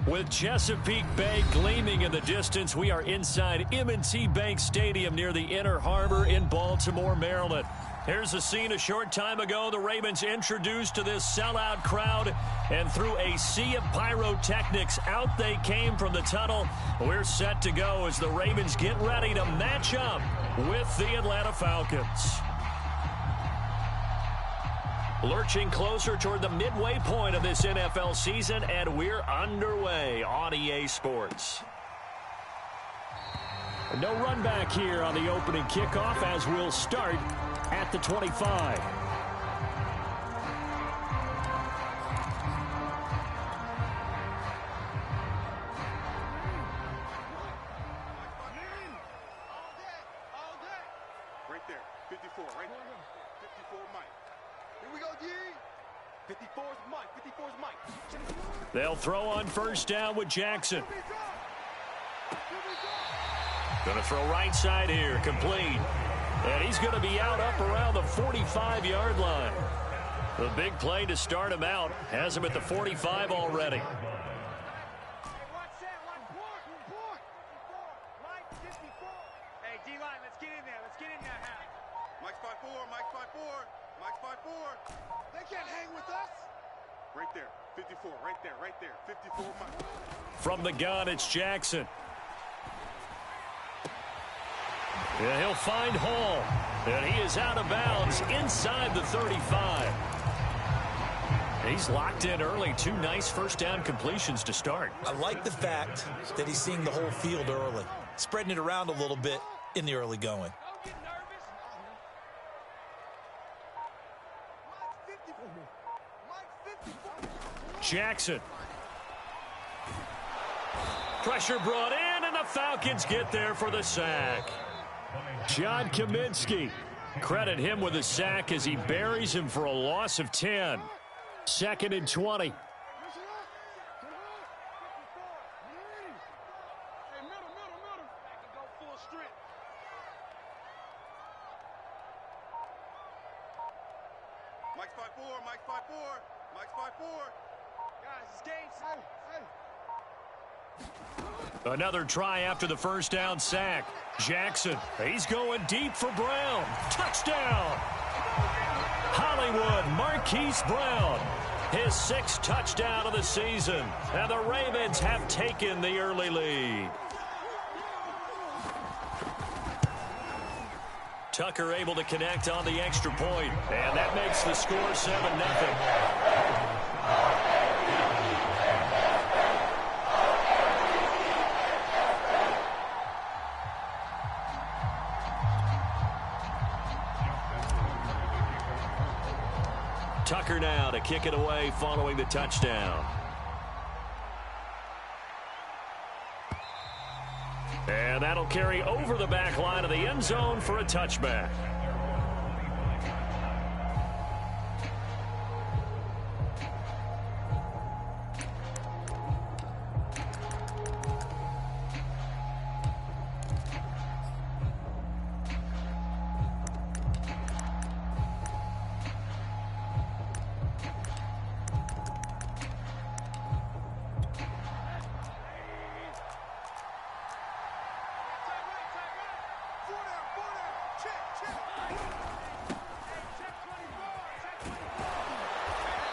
With Chesapeake Bay gleaming in the distance, we are inside M&T Bank Stadium near the Inner Harbor in Baltimore, Maryland. Here's a scene a short time ago. The Ravens introduced to this sellout crowd, and through a sea of pyrotechnics, out they came from the tunnel. We're set to go as the Ravens get ready to match up with the Atlanta Falcons. Lurching closer toward the midway point of this NFL season, and we're underway on EA Sports. No run back here on the opening kickoff as we'll start at the 25. Right there, 54, right there. 54 Mike. Here we go, G. 54's Mike, 54's Mike. They'll throw on first down with Jackson. Going to throw right side here, complete. And he's going to be out up around the 45-yard line. The big play to start him out has him at the 45 already. Hey, D-line, let's get in there. Let's get in there, half. Mike's 5'4", Mike's 5'4", Mike's 5'4". They can't hang with us. Right there, 54, right there, 54 Mike. From the gun, it's Jackson. Yeah, he'll find Hall. And he is out of bounds inside the 35. He's locked in early. Two nice first down completions to start. I like the fact that he's seeing the whole field early, spreading it around a little bit in the early going. Don't get nervous. Jackson. Pressure brought in, and the Falcons get there for the sack. John Kaminsky. Credit him with a sack as he buries him for a loss of 10. 2nd and 20. Mike's 5'4", Mike's 5'4", Mike's 5'4". Guys, it's game. Another try after the first down sack. Jackson, he's going deep for Brown. Touchdown! Hollywood Marquise Brown, his 6th touchdown of the season. And the Ravens have taken the early lead. Tucker able to connect on the extra point, and that makes the score 7-0. Tucker now to kick it away following the touchdown. And that'll carry over the back line of the end zone for a touchback.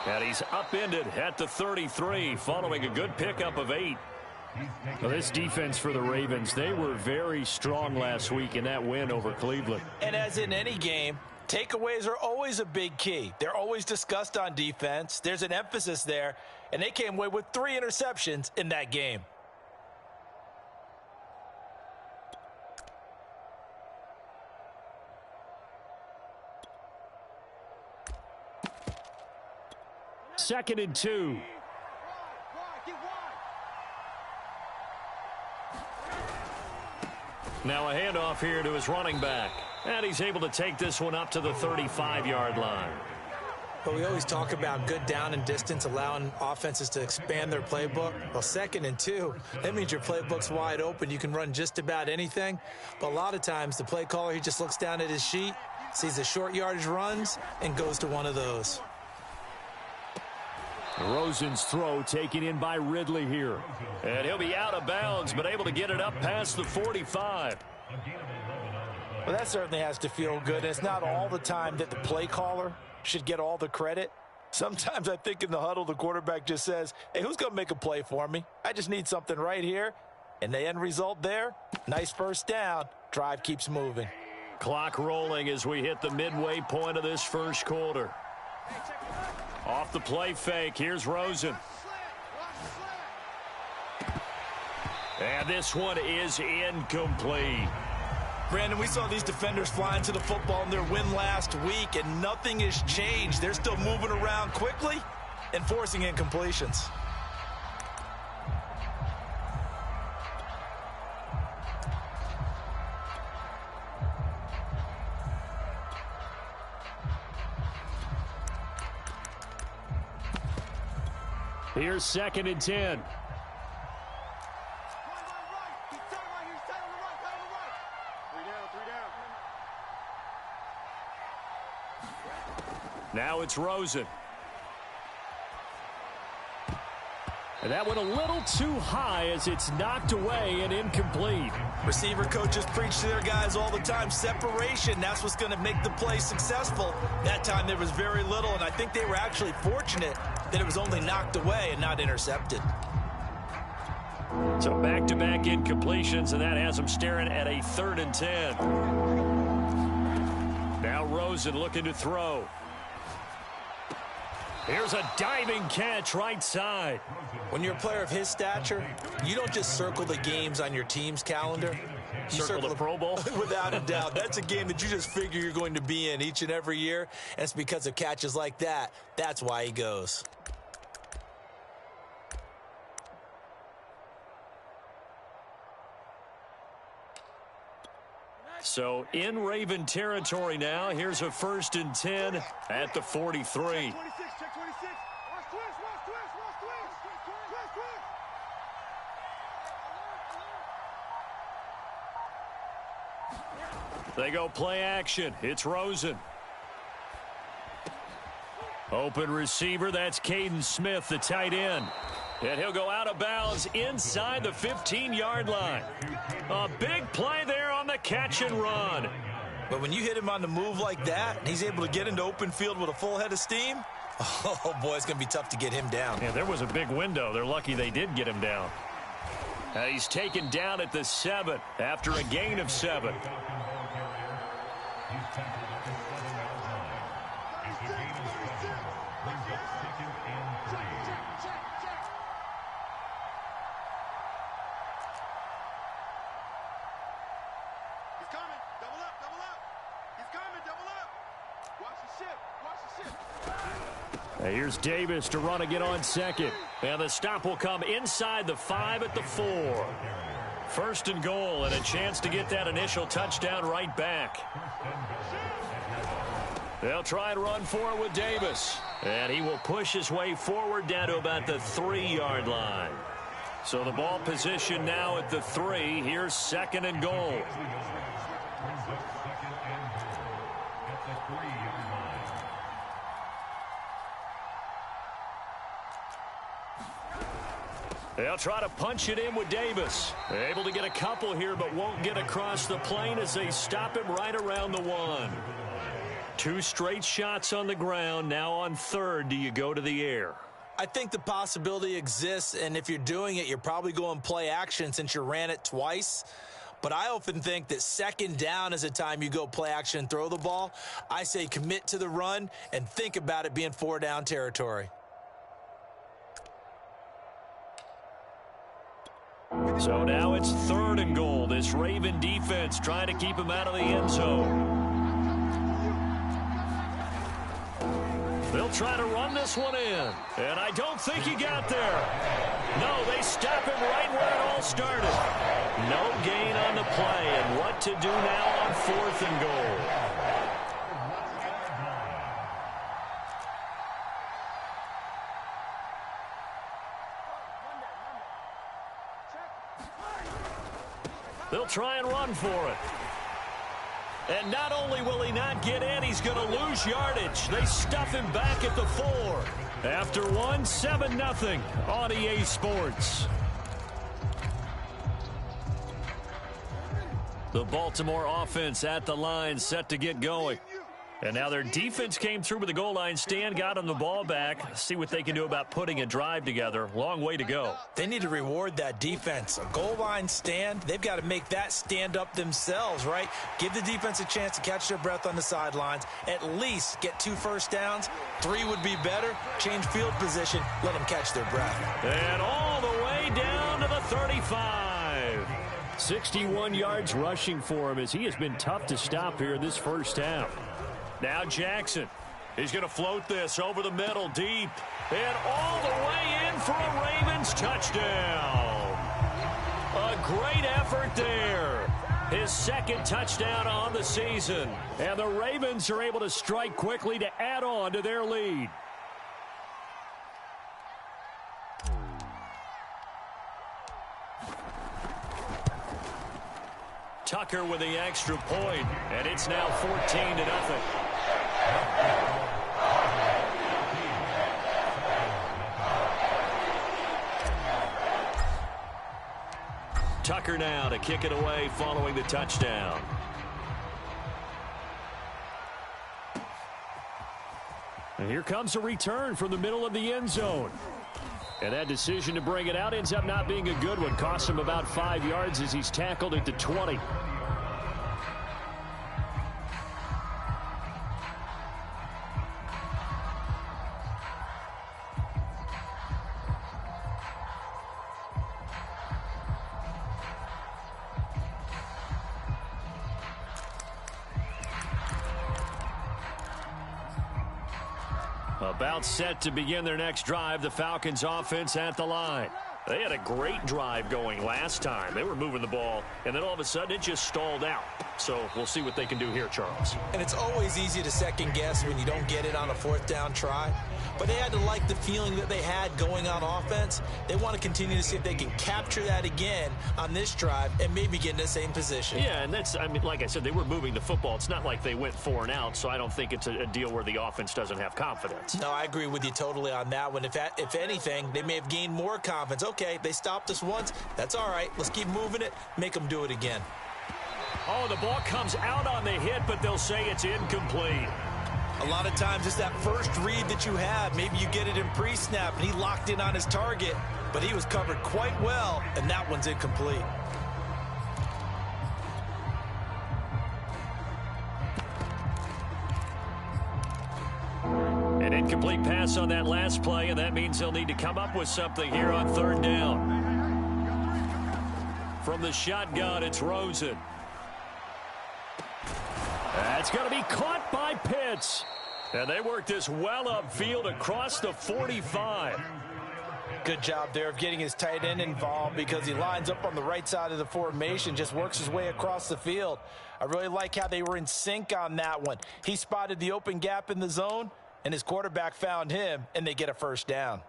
And he's upended at the 33 following a good pickup of 8. Well, this defense for the Ravens, they were very strong last week in that win over Cleveland. And as in any game, takeaways are always a big key. They're always discussed on defense. There's an emphasis there, and they came away with 3 interceptions in that game. Second and 2. Now a handoff here to his running back. And he's able to take this one up to the 35-yard line. But we always talk about good down and distance, allowing offenses to expand their playbook. Well, 2nd and 2, that means your playbook's wide open. You can run just about anything. But a lot of times, the play caller, he just looks down at his sheet, sees the short yardage runs, and goes to one of those. Rosen's throw taken in by Ridley here. And he'll be out of bounds, but able to get it up past the 45. Well, that certainly has to feel good. And it's not all the time that the play caller should get all the credit. Sometimes I think in the huddle, the quarterback just says, hey, who's going to make a play for me? I just need something right here. And the end result there, nice first down. Drive keeps moving. Clock rolling as we hit the midway point of this first quarter. Off the play fake, here's Rosen. And this one is incomplete. Brandon, we saw these defenders flying to the football in their win last week, and nothing has changed. They're still moving around quickly and forcing incompletions. Here's 2nd and 10. Now it's Rosen. And that went a little too high as it's knocked away and incomplete. Receiver coaches preach to their guys all the time. Separation, that's what's going to make the play successful. That time there was very little, and I think they were actually fortunate that it was only knocked away and not intercepted. So back-to-back incompletions, and that has them staring at a 3rd and 10. Now Rosen looking to throw. Here's a diving catch right side. When you're a player of his stature, you don't just circle the games on your team's calendar. You circle the Pro Bowl? Without a doubt. That's a game that you just figure you're going to be in each and every year. And it's because of catches like that. That's why he goes. So in Raven territory now. Here's a 1st and 10 at the 43. They go play action. It's Rosen. Open receiver. That's Caden Smith, the tight end. And he'll go out of bounds inside the 15-yard line. A big play there on the catch and run. But when you hit him on the move like that, and he's able to get into open field with a full head of steam, oh, boy, it's going to be tough to get him down. Yeah, there was a big window. They're lucky they did get him down. He's taken down at the 7 after a gain of 7. Here's Davis to run again on 2nd. And the stop will come inside the 5 at the 4. 1st and goal, and a chance to get that initial touchdown right back. They'll try and run for it with Davis. And he will push his way forward down to about the 3-yard line. So the ball position now at the 3. Here's 2nd and goal. They'll try to punch it in with Davis. Able to get a couple here, but won't get across the plane as they stop him right around the 1. 2 straight shots on the ground. Now on 3rd, do you go to the air? I think the possibility exists, and if you're doing it, you're probably going play action since you ran it twice. But I often think that 2nd down is a time you go play action and throw the ball. I say commit to the run and think about it being 4-down territory. So now it's 3rd and goal. This Raven defense trying to keep him out of the end zone. They'll try to run this one in. And I don't think he got there. No, they stop him right where it all started. No gain on the play. And what to do now on 4th and goal? They'll try and run for it. And not only will he not get in, he's going to lose yardage. They stuff him back at the 4. After 7-0 on EA Sports. The Baltimore offense at the line, set to get going. And now their defense came through with the goal line stand, got them the ball back. See what they can do about putting a drive together. Long way to go. They need to reward that defense. A goal line stand, they've got to make that stand up themselves, right? Give the defense a chance to catch their breath on the sidelines. At least get 2 first downs. 3 would be better. Change field position. Let them catch their breath. And all the way down to the 35. 61 yards rushing for him as he has been tough to stop here this first half. Now Jackson. He's going to float this over the middle, deep. And all the way in for a Ravens touchdown. A great effort there. His 2nd touchdown on the season. And the Ravens are able to strike quickly to add on to their lead. Tucker with the extra point, and it's now 14-0. Tucker now to kick it away following the touchdown. And here comes a return from the middle of the end zone. And that decision to bring it out ends up not being a good one. Costs him about 5 yards as he's tackled at the 20. About set to begin their next drive, the Falcons offense at the line. They had a great drive going last time. They were moving the ball, and then all of a sudden it just stalled out. So we'll see what they can do here, Charles. And it's always easy to second guess when you don't get it on a 4th down try. But they had to like the feeling that they had going on offense. They want to continue to see if they can capture that again on this drive and maybe get in the same position. Yeah, and that's, I mean, like I said, they were moving the football. It's not like they went 4 and out, so I don't think it's a deal where the offense doesn't have confidence. No, I agree with you totally on that one. If anything, they may have gained more confidence. Okay, they stopped us once. That's all right. Let's keep moving it. Make them do it again. Oh, the ball comes out on the hit, but they'll say it's incomplete. A lot of times it's that first read that you have. Maybe you get it in pre-snap, and he locked in on his target, but he was covered quite well, and that one's incomplete. An incomplete pass on that last play, and that means they'll need to come up with something here on 3rd down. From the shotgun, it's Rosen. That's going to be caught by Pitts. And they work this well upfield across the 45. Good job there of getting his tight end involved because he lines up on the right side of the formation, just works his way across the field. I really like how they were in sync on that one. He spotted the open gap in the zone, and his quarterback found him, and they get a 1st down.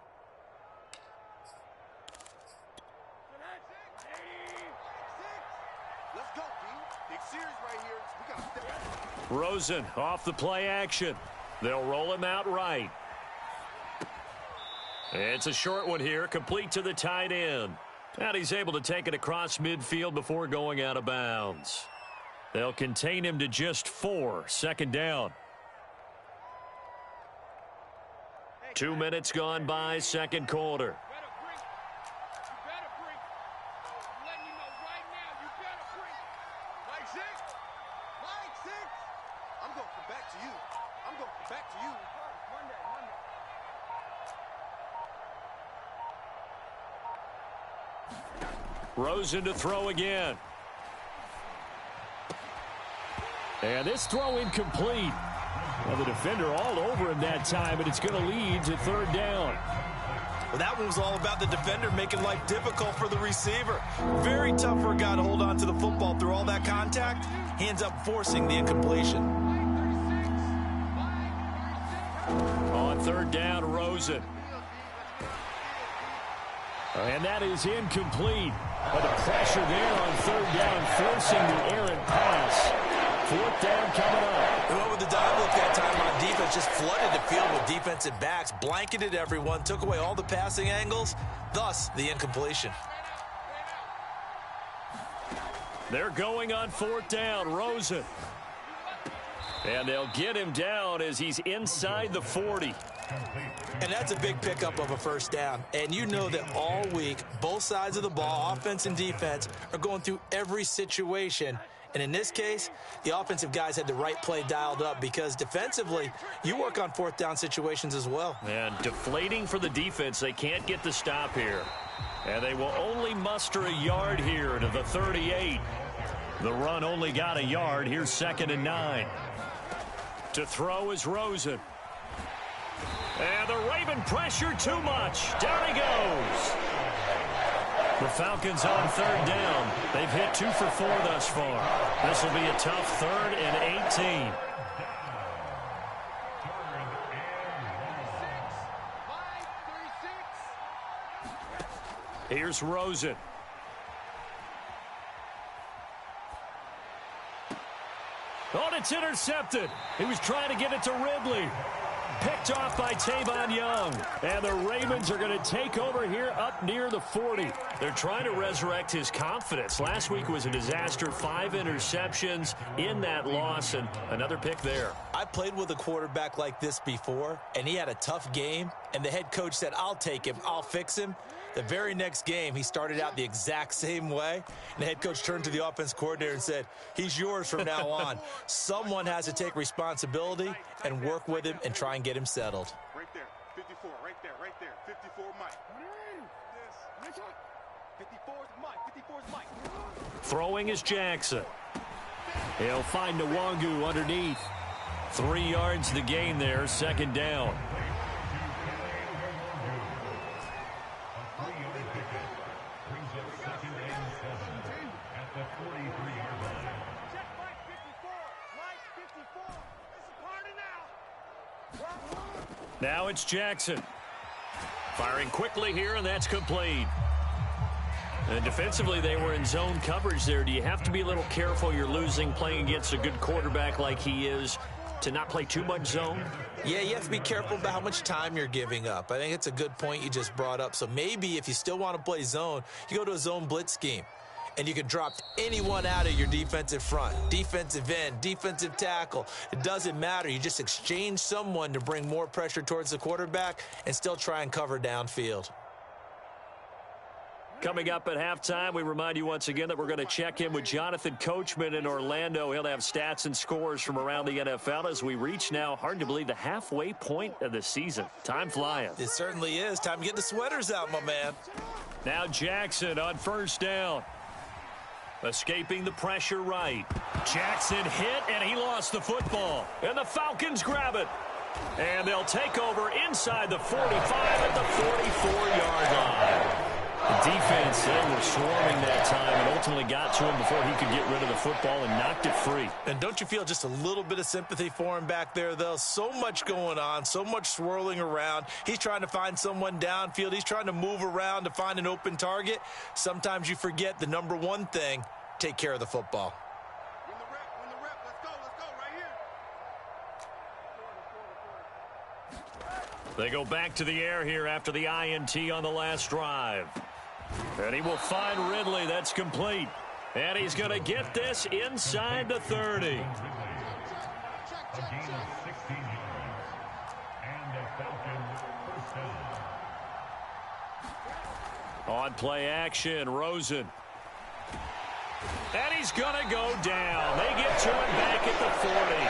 Rosen off the play action. They'll roll him out right. It's a short one here, complete to the tight end. And he's able to take it across midfield before going out of bounds. They'll contain him to just 4, 2nd down. 2 minutes gone by, 2nd quarter. Rosen to throw again. And this throw incomplete. Well, the defender all over him that time, but it's going to lead to 3rd down. Well, that one was all about the defender making life difficult for the receiver. Very tough for a guy to hold on to the football through all that contact. He ends up forcing the incompletion. On 3rd down, Rosen. And that is incomplete. But the pressure there on 3rd down, forcing the errant pass. Fourth down coming up. They went with the dive look that time on defense, just flooded the field with defensive backs, blanketed everyone, took away all the passing angles, thus the incompletion. They're going on fourth down. Rosen. And they'll get him down as he's inside the 40. And that's a big pickup of a first down. And you know that all week, both sides of the ball, offense and defense, are going through every situation. And in this case, the offensive guys had the right play dialed up because defensively, you work on fourth down situations as well. And deflating for the defense. They can't get the stop here. And they will only muster a yard here to the 38. The run only got a yard. Here's 2nd and 9. To throw is Rosen. And the Raven pressure too much. Down he goes. The Falcons on third down. They've hit 2 for 4 thus far. This will be a tough 3rd and 18. Here's Rosen. Oh, and it's intercepted. He was trying to get it to Ridley. Picked off by Tavon Young. And the Ravens are going to take over here up near the 40. They're trying to resurrect his confidence. Last week was a disaster. 5 interceptions in that loss, and another pick there. I played with a quarterback like this before, and he had a tough game, and the head coach said, I'll take him, I'll fix him. The very next game, he started out the exact same way, and the head coach turned to the offense coordinator and said, he's yours from now on. Someone has to take responsibility and work with him and try and get him settled. Right there, 54, right there, right there. 54 Mike. 54 is Mike, 54 is Mike. Throwing is Jackson. He'll find Nwangu underneath. 3 yards the gain there, 2nd down. Now it's Jackson. Firing quickly here, and that's complete. And defensively, they were in zone coverage there. Do you have to be a little careful? You're losing playing against a good quarterback like he is to not play too much zone? Yeah, you have to be careful about how much time you're giving up. I think it's a good point you just brought up. So maybe if you still want to play zone, you go to a zone blitz scheme. And you can drop anyone out of your defensive front, defensive end, defensive tackle. It doesn't matter. You just exchange someone to bring more pressure towards the quarterback and still try and cover downfield. Coming up at halftime, we remind you once again that we're going to check in with Jonathan Coachman in Orlando. He'll have stats and scores from around the NFL as we reach now, hard to believe, the halfway point of the season. Time flying. It certainly is. Time to get the sweaters out, my man. Now Jackson on first down. Escaping the pressure right. Jackson hit, and he lost the football. And the Falcons grab it. And they'll take over inside the 45 at the 44-yard line. The defense, they were swarming that time and ultimately got to him before he could get rid of the football and knocked it free. And don't you feel just a little bit of sympathy for him back there, though? So much going on, so much swirling around. He's trying to find someone downfield. He's trying to move around to find an open target. Sometimes you forget the number one thing, take care of the football. Win the rep, let's go, right here. They go back to the air here after the INT on the last drive. And he will find Ridley. That's complete. And he's going to get this inside the 30. A gain of 16 yards. And a Falcons first down. On play action, Rosen. And he's going to go down. They get to him back at the 40.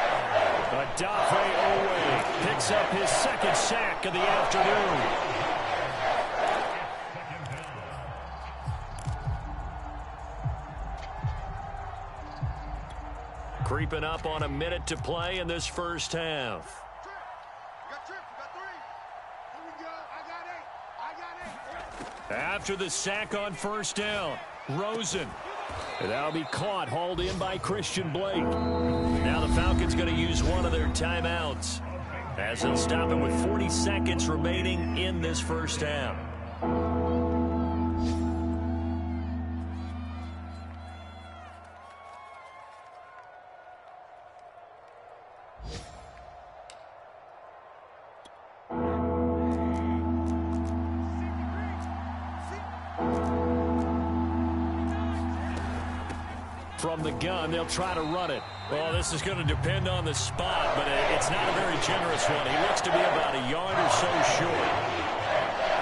Adafe Owe picks up his second sack of the afternoon. Creeping up on a minute to play in this first half. After the sack on first down, Rosen. And that'll be caught, hauled in by Christian Blake. Now the Falcons going to use one of their timeouts as they'll stop it with 40 seconds remaining in this first half. from the gun. They'll try to run it. Well, this is going to depend on the spot, but it's not a very generous one. He looks to be about a yard or so short.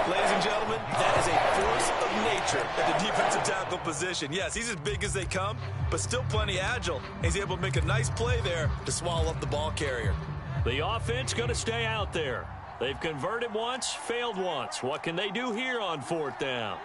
Ladies and gentlemen, that is a force of nature at the defensive tackle position. Yes, he's as big as they come, but still plenty agile. He's able to make a nice play there to swallow up the ball carrier. The offense going to stay out there. They've converted once, failed once. What can they do here on 4th down?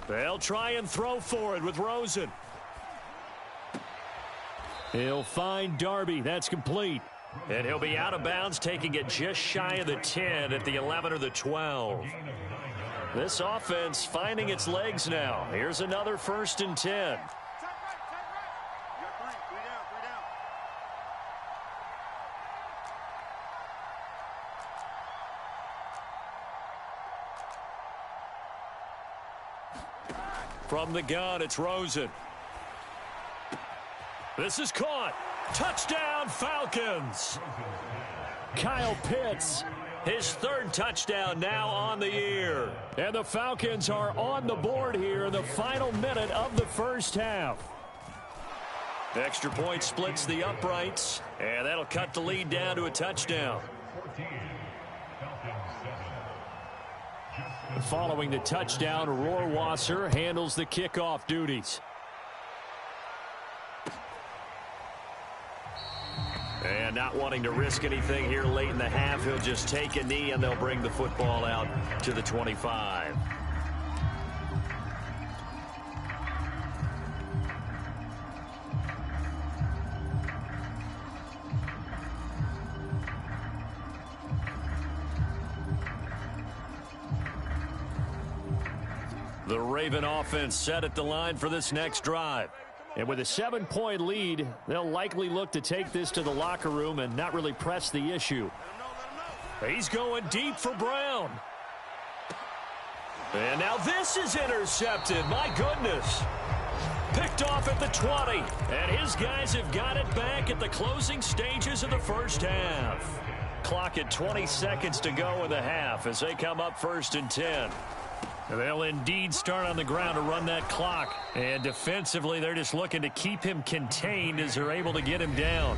They'll try and throw for it with Rosen. He'll find Darby. That's complete. And he'll be out of bounds, taking it just shy of the 10 at the 11 or the 12. This offense finding its legs now. Here's another 1st and 10. From the gun, it's Rosen. This is caught. Touchdown, Falcons. Kyle Pitts, his 3rd touchdown now on the year. And the Falcons are on the board here in the final minute of the 1st half. Extra point splits the uprights, and that'll cut the lead down to a touchdown. Following the touchdown, Rohrwasser handles the kickoff duties. And not wanting to risk anything here late in the half, he'll just take a knee and they'll bring the football out to the 25. The Raven offense set at the line for this next drive. And with a 7-point lead, they'll likely look to take this to the locker room and not really press the issue. He's going deep for Brown. And now this is intercepted. My goodness. Picked off at the 20. And his guys have got it back at the closing stages of the 1st half. Clock at 20 seconds to go in the half as they come up 1st and 10. They'll indeed start on the ground to run that clock. And defensively, they're just looking to keep him contained as they're able to get him down.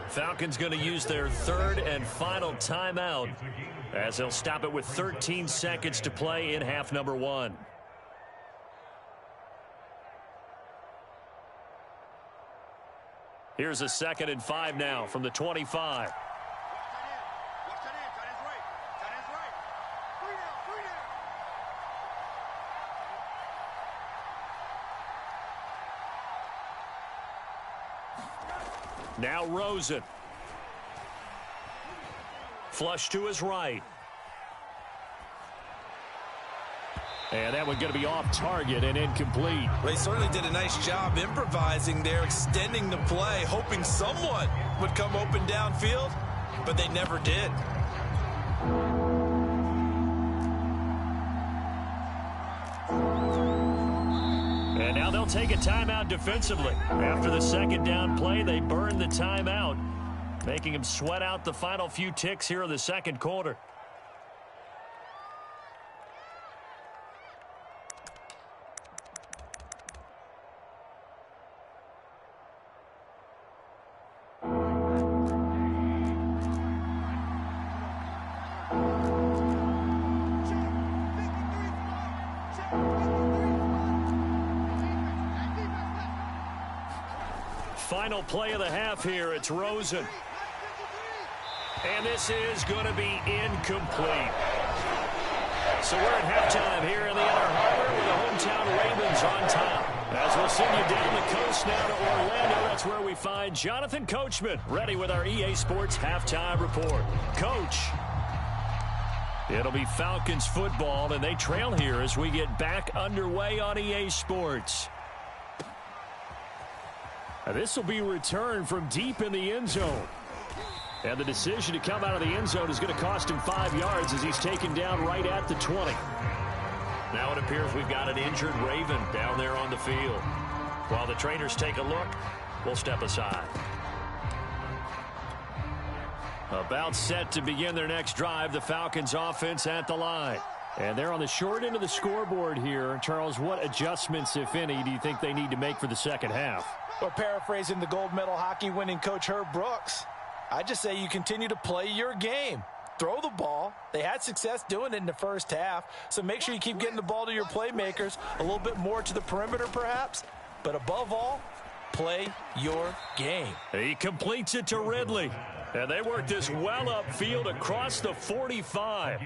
Falcons going to use their 3rd and final timeout as they'll stop it with 13 seconds to play in half number 1. Here's a 2nd and 5 now from the 25. Now Rosen. Flush to his right. And that one's going to be off target and incomplete. Well, he certainly did a nice job improvising there, extending the play, hoping someone would come open downfield, but they never did. And now they'll take a timeout defensively. After the 2nd down play, they burn the timeout, making him sweat out the final few ticks here in the 2nd quarter. Final play of the half here. It's Rosen. And this is going to be incomplete. So we're at halftime here in the Inner Harbor with the hometown Ravens on top. As we'll send you down the coast now to Orlando, that's where we find Jonathan Coachman ready with our EA Sports halftime report. Coach. It'll be Falcons football, and they trail here as we get back underway on EA Sports. This will be returned from deep in the end zone. And the decision to come out of the end zone is going to cost him 5 yards as he's taken down right at the 20. Now it appears we've got an injured Raven down there on the field. While the trainers take a look, we'll step aside. About set to begin their next drive, the Falcons offense at the line. And they're on the short end of the scoreboard here. Charles, what adjustments, if any, do you think they need to make for the second half? Well, paraphrasing the gold medal hockey winning coach Herb Brooks, I just say you continue to play your game. Throw the ball. They had success doing it in the first half, so make sure you keep getting the ball to your playmakers, a little bit more to the perimeter perhaps, but above all, play your game. He completes it to Ridley. And they work this well upfield across the 45.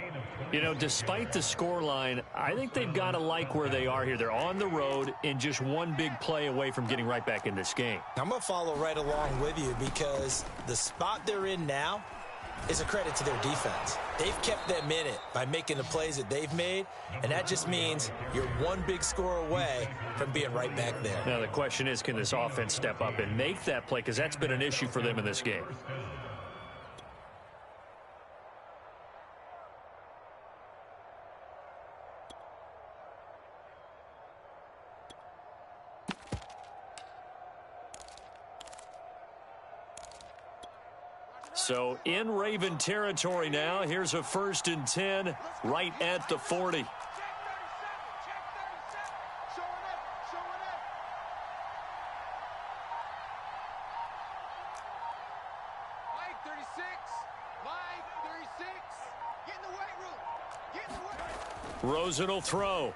You know, despite the scoreline, I think they've got to like where they are here. They're on the road and just one big play away from getting right back in this game. I'm going to follow right along with you because the spot they're in now is a credit to their defense. They've kept them in it by making the plays that they've made, and that just means you're one big score away from being right back there. Now the question is, can this offense step up and make that play? Because that's been an issue for them in this game. So in Raven territory now. Here's a 1st and 10 right at the 40. Rosen will throw.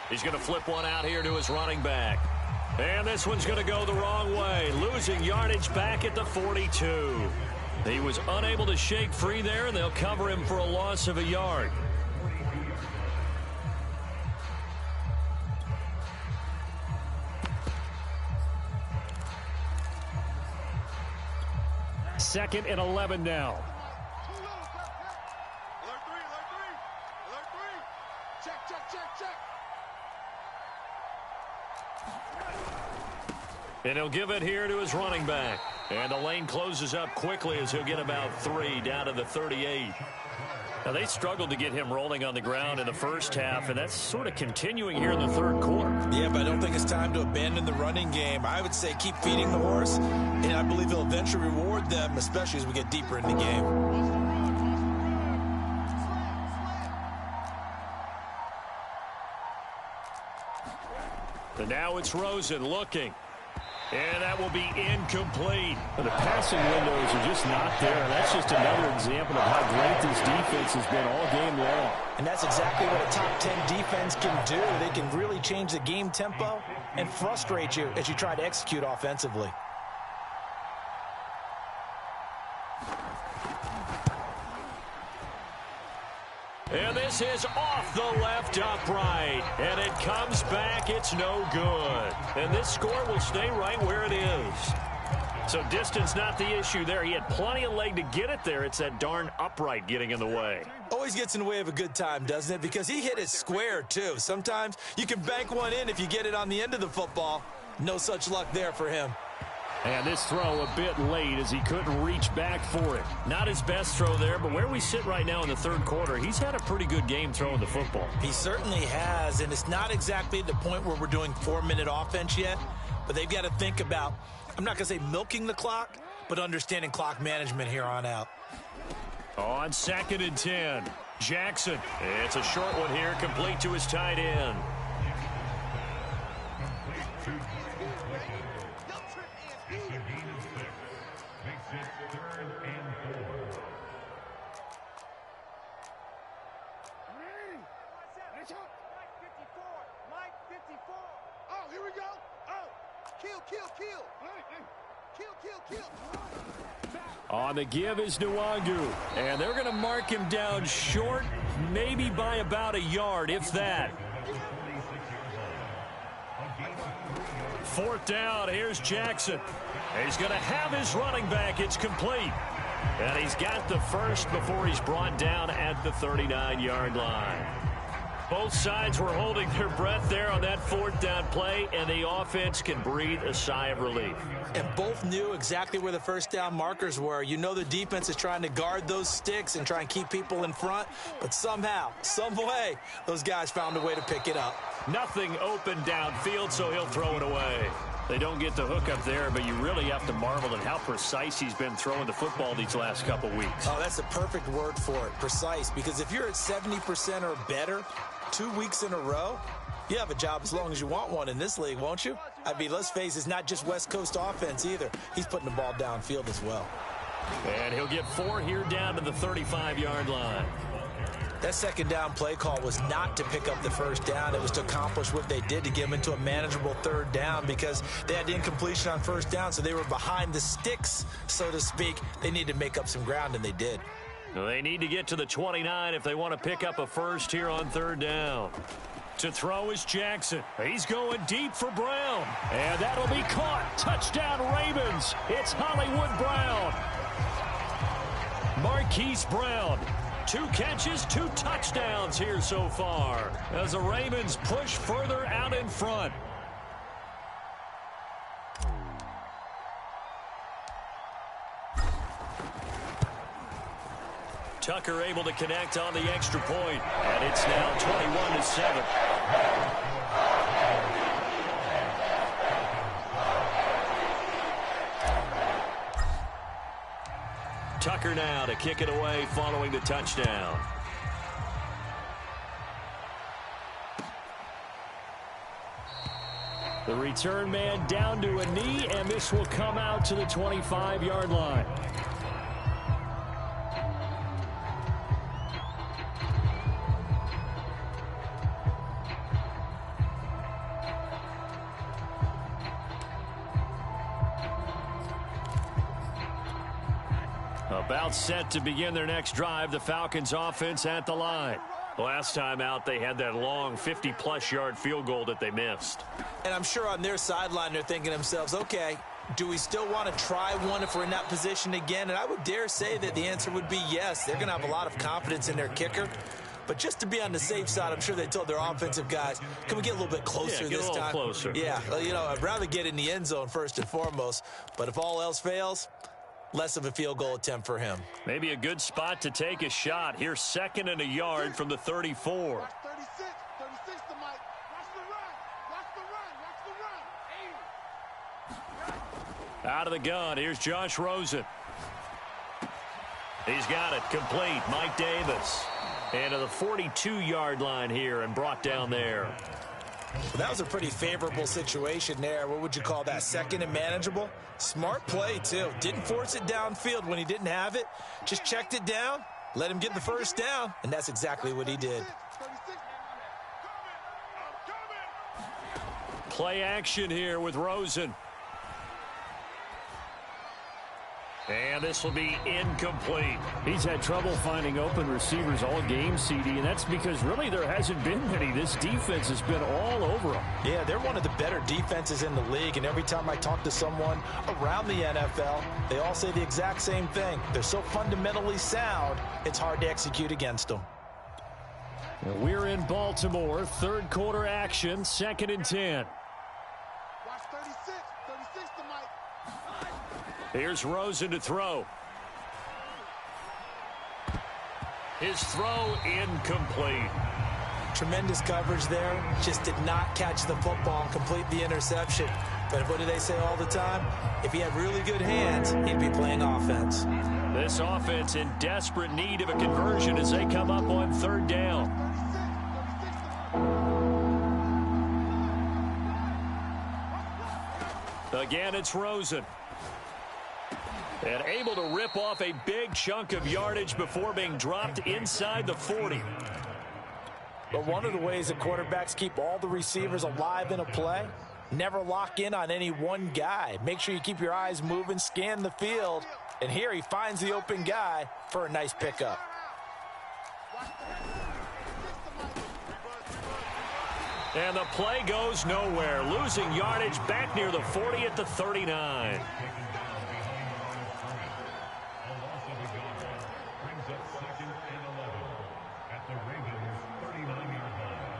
He's going to flip one out here to his running back. And this one's going to go the wrong way, losing yardage back at the 42. He was unable to shake free there, and they'll cover him for a loss of a yard. Second and 11 now. And he'll give it here to his running back. And the lane closes up quickly as he'll get about 3 down to the 38. Now, they struggled to get him rolling on the ground in the first half, and that's sort of continuing here in the third quarter. Yeah, but I don't think it's time to abandon the running game. I would say keep feeding the horse, and I believe he'll eventually reward them, especially as we get deeper in the game. And now it's Rosen looking. And that will be incomplete. The passing windows are just not there. That's just another example of how great this defense has been all game long. And that's exactly what a top 10 defense can do. They can really change the game tempo and frustrate you as you try to execute offensively. And this is off the left upright. And it comes back. It's no good. And this score will stay right where it is. So distance not the issue there. He had plenty of leg to get it there. It's that darn upright getting in the way. Always gets in the way of a good time, doesn't it? Because he hit it square, too. Sometimes you can bank one in if you get it on the end of the football. No such luck there for him. And this throw a bit late as he couldn't reach back for it. Not his best throw there, but where we sit right now in the third quarter, he's had a pretty good game throwing the football. He certainly has, and it's not exactly the point where we're doing 4-minute offense yet, but they've got to think about, I'm not going to say milking the clock, but understanding clock management here on out. On 2nd and 10, Jackson. It's a short one here, complete to his tight end. On the give is Nwangu, and they're going to mark him down short, maybe by about a yard, if that. 4th down, here's Jackson. He's going to have his running back. It's complete. And he's got the first before he's brought down at the 39-yard line. Both sides were holding their breath there on that fourth down play, and the offense can breathe a sigh of relief. And both knew exactly where the first down markers were. You know the defense is trying to guard those sticks and try and keep people in front, but somehow, some way, those guys found a way to pick it up. Nothing open downfield, so he'll throw it away. They don't get the hook up there, but you really have to marvel at how precise he's been throwing the football these last couple weeks. Oh, that's the perfect word for it, precise. Because if you're at 70% or better 2 weeks in a row, you have a job as long as you want one in this league, won't you? I mean, let's face it, it's not just West Coast offense either. He's putting the ball downfield as well. And he'll get 4 here down to the 35-yard line. That second down play call was not to pick up the first down. It was to accomplish what they did, to get them into a manageable third down, because they had incompletion on first down, so they were behind the sticks, so to speak. They needed to make up some ground, and they did. Well, they need to get to the 29 if they want to pick up a first here on third down. To throw is Jackson. He's going deep for Brown. And that'll be caught. Touchdown Ravens. It's Hollywood Brown. Marquise Brown. 2 catches, 2 touchdowns here so far, as the Ravens push further out in front. Tucker able to connect on the extra point, and it's now 21-7. Tucker now to kick it away following the touchdown. The return man down to a knee, and this will come out to the 25-yard line. About set to begin their next drive, the Falcons offense at the line. Last time out, they had that long 50-plus yard field goal that they missed. And I'm sure on their sideline they're thinking to themselves, okay, do we still want to try one if we're in that position again? And I would dare say that the answer would be yes. They're going to have a lot of confidence in their kicker. But just to be on the safe side, I'm sure they told their offensive guys, can we get a little bit closer this time? Closer. Yeah, you know, I'd rather get in the end zone first and foremost. But if all else fails, less of a field goal attempt for him. Maybe a good spot to take a shot. Here's 2nd and a yard from the 34. Watch 36 to Mike. Watch the run. Out of the gun, here's Josh Rosen. He's got it, complete. Mike Davis. And to the 42-yard line here and brought down there. Well, that was a pretty favorable situation there. What would you call that? 2nd and manageable? Smart play, too. Didn't force it downfield when he didn't have it. Just checked it down, let him get the first down, and that's exactly what he did. Play action here with Rosen. And this will be incomplete. He's had trouble finding open receivers all game, CD, and that's because really there hasn't been many. This defense has been all over them. Yeah, they're one of the better defenses in the league, and every time I talk to someone around the NFL, they all say the exact same thing. They're so fundamentally sound, it's hard to execute against them. We're in Baltimore, 3rd quarter action, 2nd and 10. Watch 36 to Mike. Here's Rosen to throw. His throw incomplete. Tremendous coverage there. Just did not catch the football and complete the interception. But what do they say all the time? If he had really good hands, he'd be playing offense. This offense in desperate need of a conversion as they come up on 3rd down. Again, it's Rosen. And able to rip off a big chunk of yardage before being dropped inside the 40. But one of the ways that quarterbacks keep all the receivers alive in a play, never lock in on any one guy. Make sure you keep your eyes moving, scan the field. And here he finds the open guy for a nice pickup. And the play goes nowhere. Losing yardage back near the 40 at the 39. Brings up 2nd and 11 at the Ravens' 39-yard line.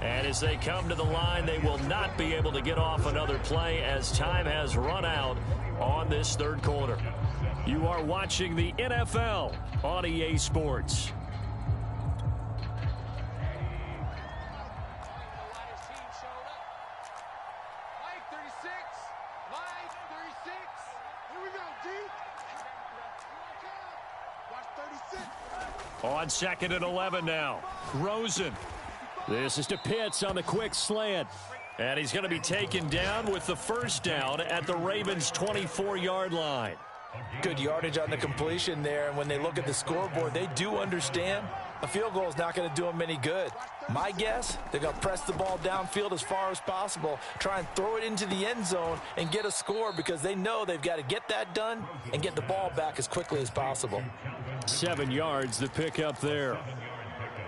And as they come to the line, they will not be able to get off another play as time has run out on this third quarter. You are watching the NFL on EA Sports. On 2nd and 11 now. Rosen. This is to Pitts on the quick slant. And he's going to be taken down with the first down at the Ravens' 24-yard line. Good yardage on the completion there. And when they look at the scoreboard, they do understand a field goal is not going to do them any good. My guess, they're going to press the ball downfield as far as possible, try and throw it into the end zone and get a score because they know they've got to get that done and get the ball back as quickly as possible. 7 yards the pick up there.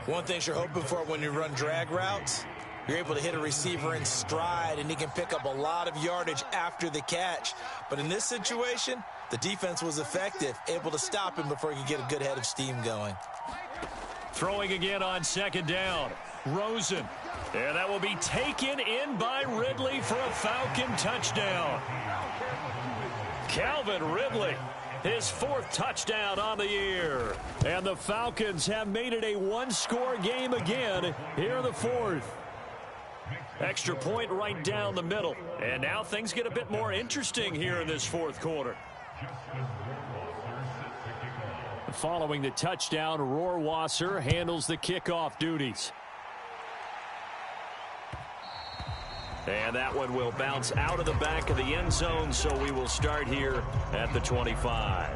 One thing you're hoping for when you run drag routes, you're able to hit a receiver in stride and he can pick up a lot of yardage after the catch. But in this situation, the defense was effective, able to stop him before he could get a good head of steam going. Throwing again on 2nd down. Rosen. And that will be taken in by Ridley for a Falcon touchdown. Calvin Ridley, his 4th touchdown on the year. And the Falcons have made it a one-score game again here in the 4th. Extra point right down the middle. And now things get a bit more interesting here in this 4th quarter. Following the touchdown, Rohrwasser handles the kickoff duties. And that one will bounce out of the back of the end zone, so we will start here at the 25.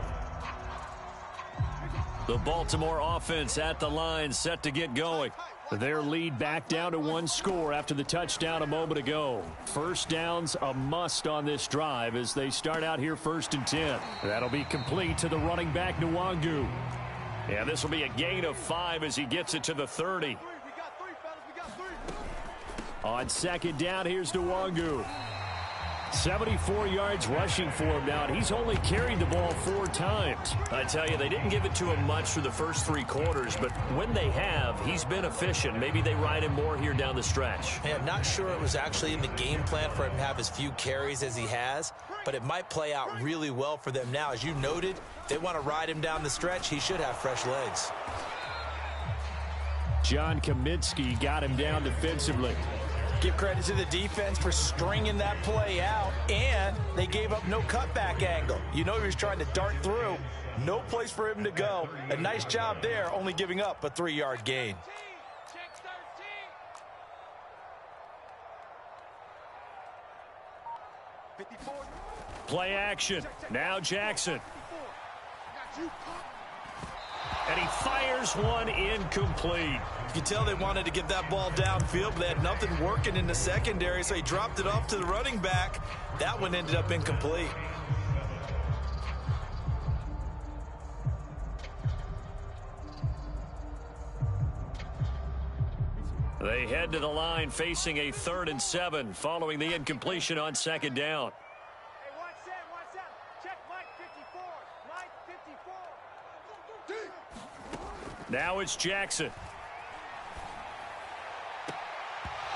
The Baltimore offense at the line, set to get going. Their lead back down to 1 score after the touchdown a moment ago. First down's a must on this drive as they start out here 1st and 10. That'll be complete to the running back, Nwangu. And this will be a gain of 5 as he gets it to the 30. On 2nd down, here's Nwangu. 74 yards rushing for him now, and he's only carried the ball 4 times. I tell you, they didn't give it to him much for the first 3 quarters, but when they have, he's been efficient. Maybe they ride him more here down the stretch. Hey, I'm not sure it was actually in the game plan for him to have as few carries as he has, but it might play out really well for them now. As you noted, if they want to ride him down the stretch, he should have fresh legs. John Kaminsky got him down defensively. Give credit to the defense for stringing that play out, and they gave up no cutback angle. You know he was trying to dart through. No place for him to go. A nice job there, only giving up a 3-yard gain. Play action. Now Jackson. And he fires one incomplete. You can tell they wanted to get that ball downfield, but they had nothing working in the secondary, so he dropped it off to the running back. That one ended up incomplete. They head to the line facing a 3rd and 7 following the incompletion on 2nd down. Hey, one set. Check Mike 54. Mike 54. Now it's Jackson.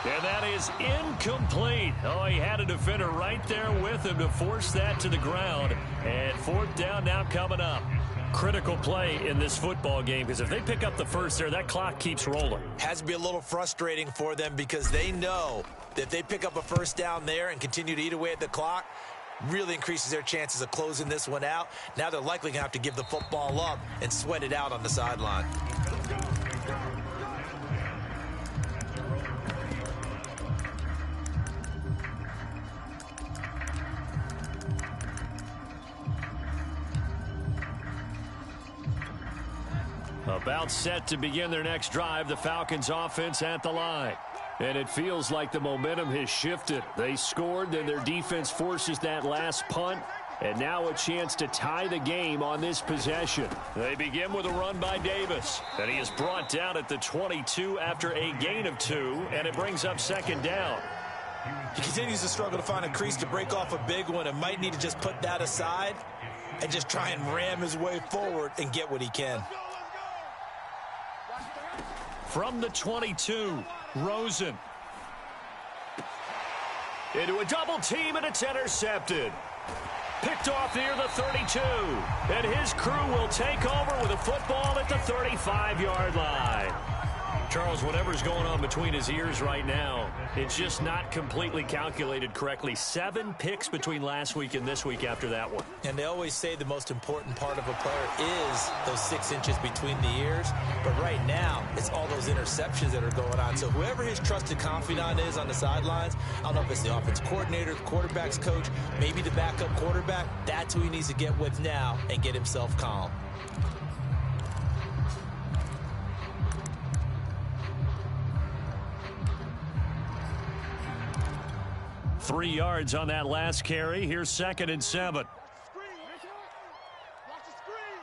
And that is incomplete. Oh, he had a defender right there with him to force that to the ground. And 4th down now coming up. Critical play in this football game because if they pick up the first there, that clock keeps rolling. Has to be a little frustrating for them because they know that if they pick up a first down there and continue to eat away at the clock, really increases their chances of closing this one out. Now they're likely going to have to give the football up and sweat it out on the sideline. About set to begin their next drive, the Falcons offense at the line. And it feels like the momentum has shifted. They scored, then their defense forces that last punt. And now a chance to tie the game on this possession. They begin with a run by Davis. And he is brought down at the 22 after a gain of 2. And it brings up 2nd down. He continues to struggle to find a crease to break off a big one and might need to just put that aside and just try and ram his way forward and get what he can. From the 22, Rosen. Into a double team, and it's intercepted. Picked off near the 32. And his crew will take over with a football at the 35-yard line. Charles, whatever's going on between his ears right now, it's just not completely calculated correctly. 7 picks between last week and this week after that one. And they always say the most important part of a player is those 6 inches between the ears. But right now, it's all those interceptions that are going on. So whoever his trusted confidant is on the sidelines, I don't know if it's the offense coordinator, the quarterback's coach, maybe the backup quarterback, that's who he needs to get with now and get himself calm. 3 yards on that last carry. Here's 2nd and 7. Screen. Watch the screen.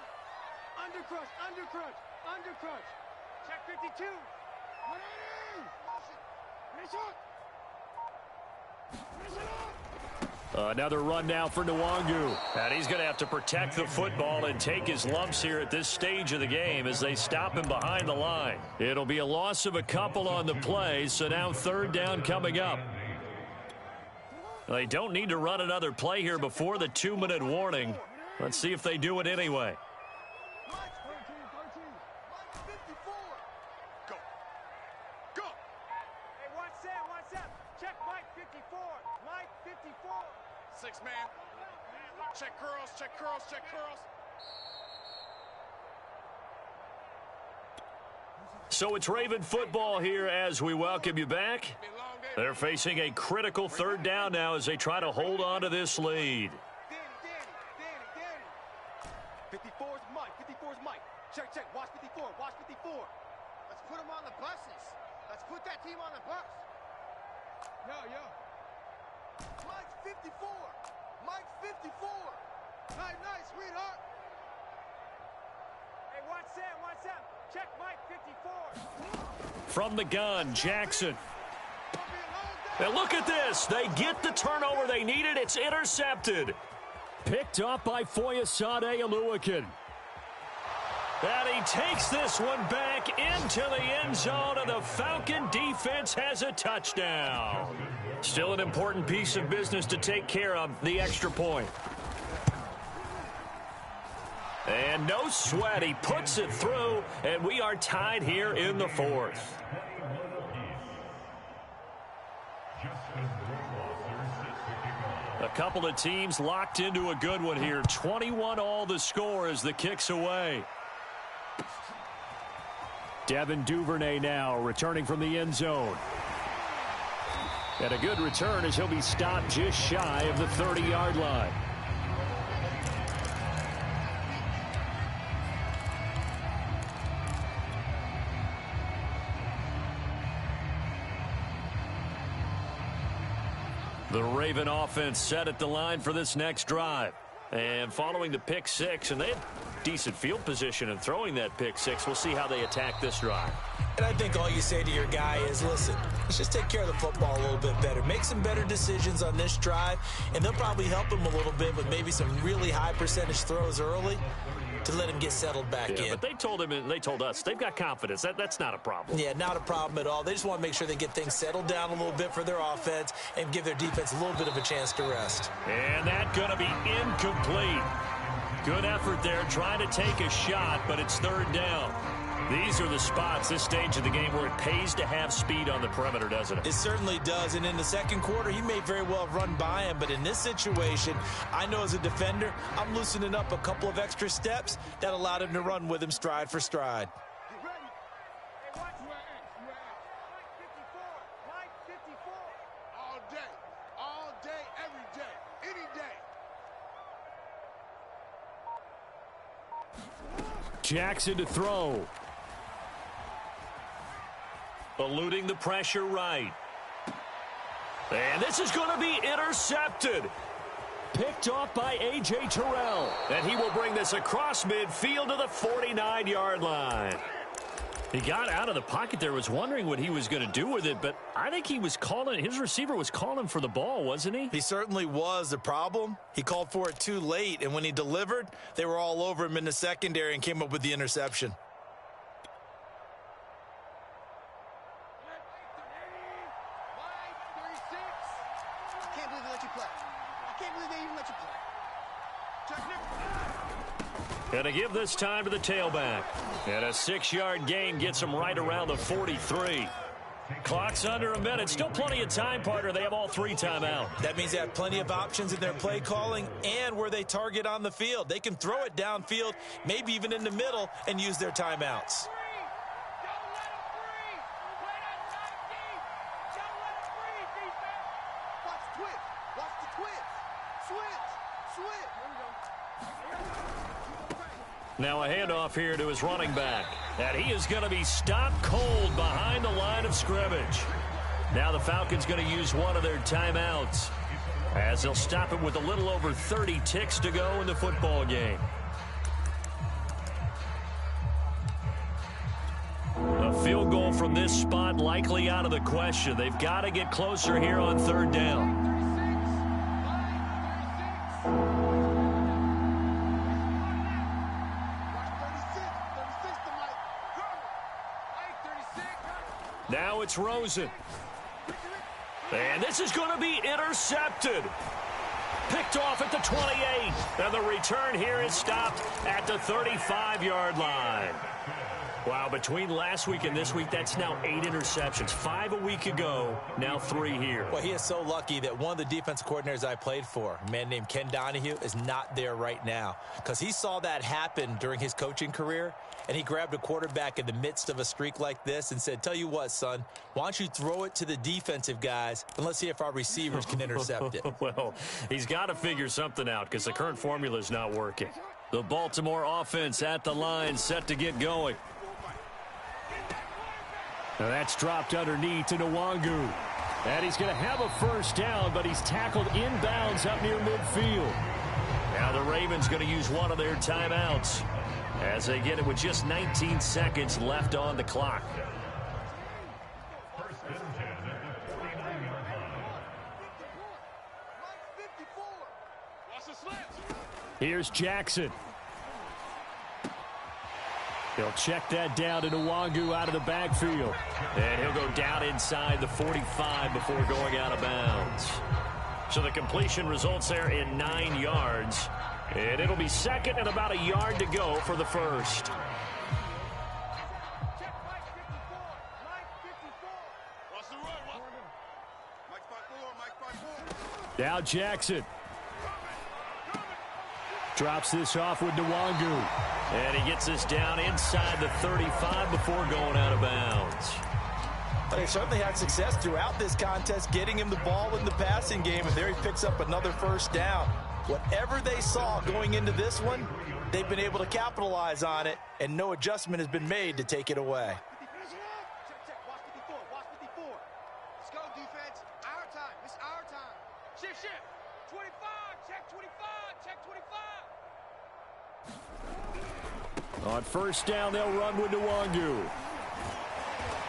Undercrush. Check 52. 180. Another run now for Nwangu. And he's going to have to protect the football and take his lumps here at this stage of the game as they stop him behind the line. It'll be a loss of a couple on the play, so now 3rd down coming up. They don't need to run another play here before the 2-minute warning. Let's see if they do it anyway. Go. Hey, watch that. Check Mike 54. Mike 54. 6 man. Check curls. So it's Raven football here as we welcome you back. They're facing a critical 3rd down now as they try to hold on to this lead. Danny. 54's Mike. Check. Watch 54. Let's put him on the buses. Let's put that team on the bus. Yo. Mike 54. Nice, sweetheart. Hey, watch Sam. Check Mike 54. From the gun, Jackson. And look at this. They get the turnover they needed. It's intercepted. Picked up by Foyesade Oluwakin. And he takes this one back into the end zone, and the Falcon defense has a touchdown. Still an important piece of business to take care of, the extra point. And no sweat. He puts it through, and we are tied here in the 4th. A couple of teams locked into a good one here. 21-all the score as the kick's away. Devin Duvernay now returning from the end zone. And a good return as he'll be stopped just shy of the 30-yard line. The Raven offense set at the line for this next drive. And following the pick 6, and they had decent field position in throwing that pick 6. We'll see how they attack this drive. And I think all you say to your guy is, listen, let's just take care of the football a little bit better. Make some better decisions on this drive, and they'll probably help him a little bit with maybe some really high percentage throws early to let him get settled back in. But they told him and they told us they've got confidence. That's not a problem. Yeah, not a problem at all. They just want to make sure they get things settled down a little bit for their offense and give their defense a little bit of a chance to rest. And that's going to be incomplete. Good effort there trying to take a shot, but it's 3rd down. These are the spots, this stage of the game, where it pays to have speed on the perimeter, doesn't it? It certainly does, and in the 2nd quarter, he may very well run by him, but in this situation, I know as a defender, I'm loosening up a couple of extra steps that allowed him to run with him stride for stride. All day, every day, any day. Jackson to throw. Eluding the pressure right. And this is going to be intercepted. Picked off by A.J. Terrell. And he will bring this across midfield to the 49-yard line. He got out of the pocket there, was wondering what he was going to do with it, but I think he was calling, his receiver was calling for the ball, wasn't he? He certainly was. The problem, he called for it too late, and when he delivered, they were all over him in the secondary and came up with the interception. And to give this time to the tailback. And a 6-yard gain gets him right around the 43. Clock's under a minute. Still plenty of time, partner. They have all 3 timeout. That means they have plenty of options in their play calling and where they target on the field. They can throw it downfield, maybe even in the middle, and use their timeouts. Now a handoff here to his running back. And he is going to be stopped cold behind the line of scrimmage. Now the Falcons going to use one of their timeouts as they'll stop it with a little over 30 ticks to go in the football game. A field goal from this spot likely out of the question. They've got to get closer here on 3rd down. Now it's Rosen. And this is going to be intercepted. Picked off at the 28. And the return here is stopped at the 35-yard line. Wow, between last week and this week, that's now 8 interceptions. 5 a week ago, now 3 here. Well, he is so lucky that one of the defense coordinators I played for, a man named Ken Donahue, is not there right now. Because he saw that happen during his coaching career, and he grabbed a quarterback in the midst of a streak like this and said, tell you what, son, why don't you throw it to the defensive guys, and let's see if our receivers can intercept it. Well, he's got to figure something out because the current formula is not working. The Baltimore offense at the line, set to get going. Now that's dropped underneath to Nwangu. And he's going to have a first down, but he's tackled inbounds up near midfield. Now the Ravens going to use one of their timeouts as they get it with just 19 seconds left on the clock. First and 10 at the 49-yard line. Here's Jackson. He'll check that down to Nwangu out of the backfield. And he'll go down inside the 45 before going out of bounds. So the completion results there in 9 yards. And it'll be second and about a yard to go for the first. Now Jackson. Drops this off with Nwangu. And he gets this down inside the 35 before going out of bounds. They certainly had success throughout this contest getting him the ball in the passing game, and there he picks up another first down. Whatever they saw going into this one, they've been able to capitalize on it, and no adjustment has been made to take it away. Watch 54. Let's go, defense. Our time. It's our time. Shift. 25. Check 25. Check 25. On first down, they'll run with Nwangu.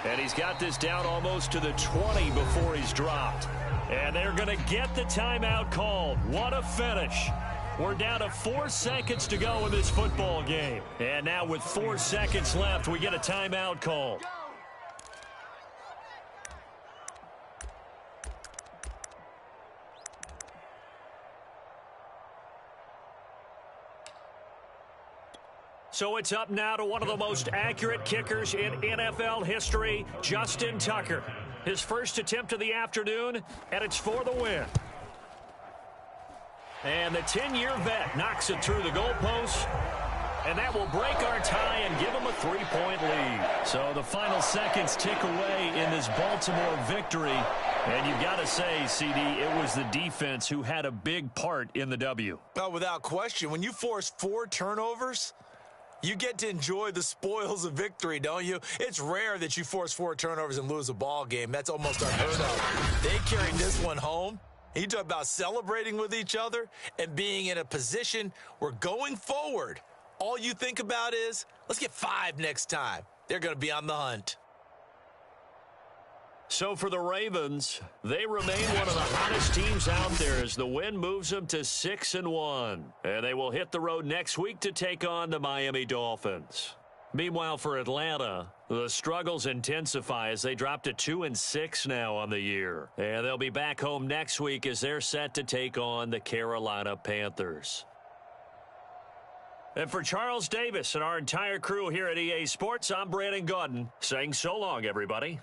And he's got this down almost to the 20 before he's dropped. And they're going to get the timeout called. What a finish. We're down to 4 seconds to go in this football game. And now with 4 seconds left, we get a timeout call. So it's up now to one of the most accurate kickers in NFL history, Justin Tucker. His first attempt of the afternoon, and it's for the win. And the 10-year vet knocks it through the goalpost, and that will break our tie and give him a 3-point lead. So the final seconds tick away in this Baltimore victory. And you've got to say, CD, it was the defense who had a big part in the W. Well, without question, when you force 4 turnovers, you get to enjoy the spoils of victory, don't you? It's rare that you force 4 turnovers and lose a ball game. That's almost unheard of. They carried this one home. You talk about celebrating with each other and being in a position where going forward, all you think about is, let's get 5 next time. They're going to be on the hunt. So for the Ravens, they remain one of the hottest teams out there as the win moves them to 6-1. And they will hit the road next week to take on the Miami Dolphins. Meanwhile, for Atlanta, the struggles intensify as they drop to 2-6 now on the year. And they'll be back home next week as they're set to take on the Carolina Panthers. And for Charles Davis and our entire crew here at EA Sports, I'm Brandon Gaudin saying so long, everybody.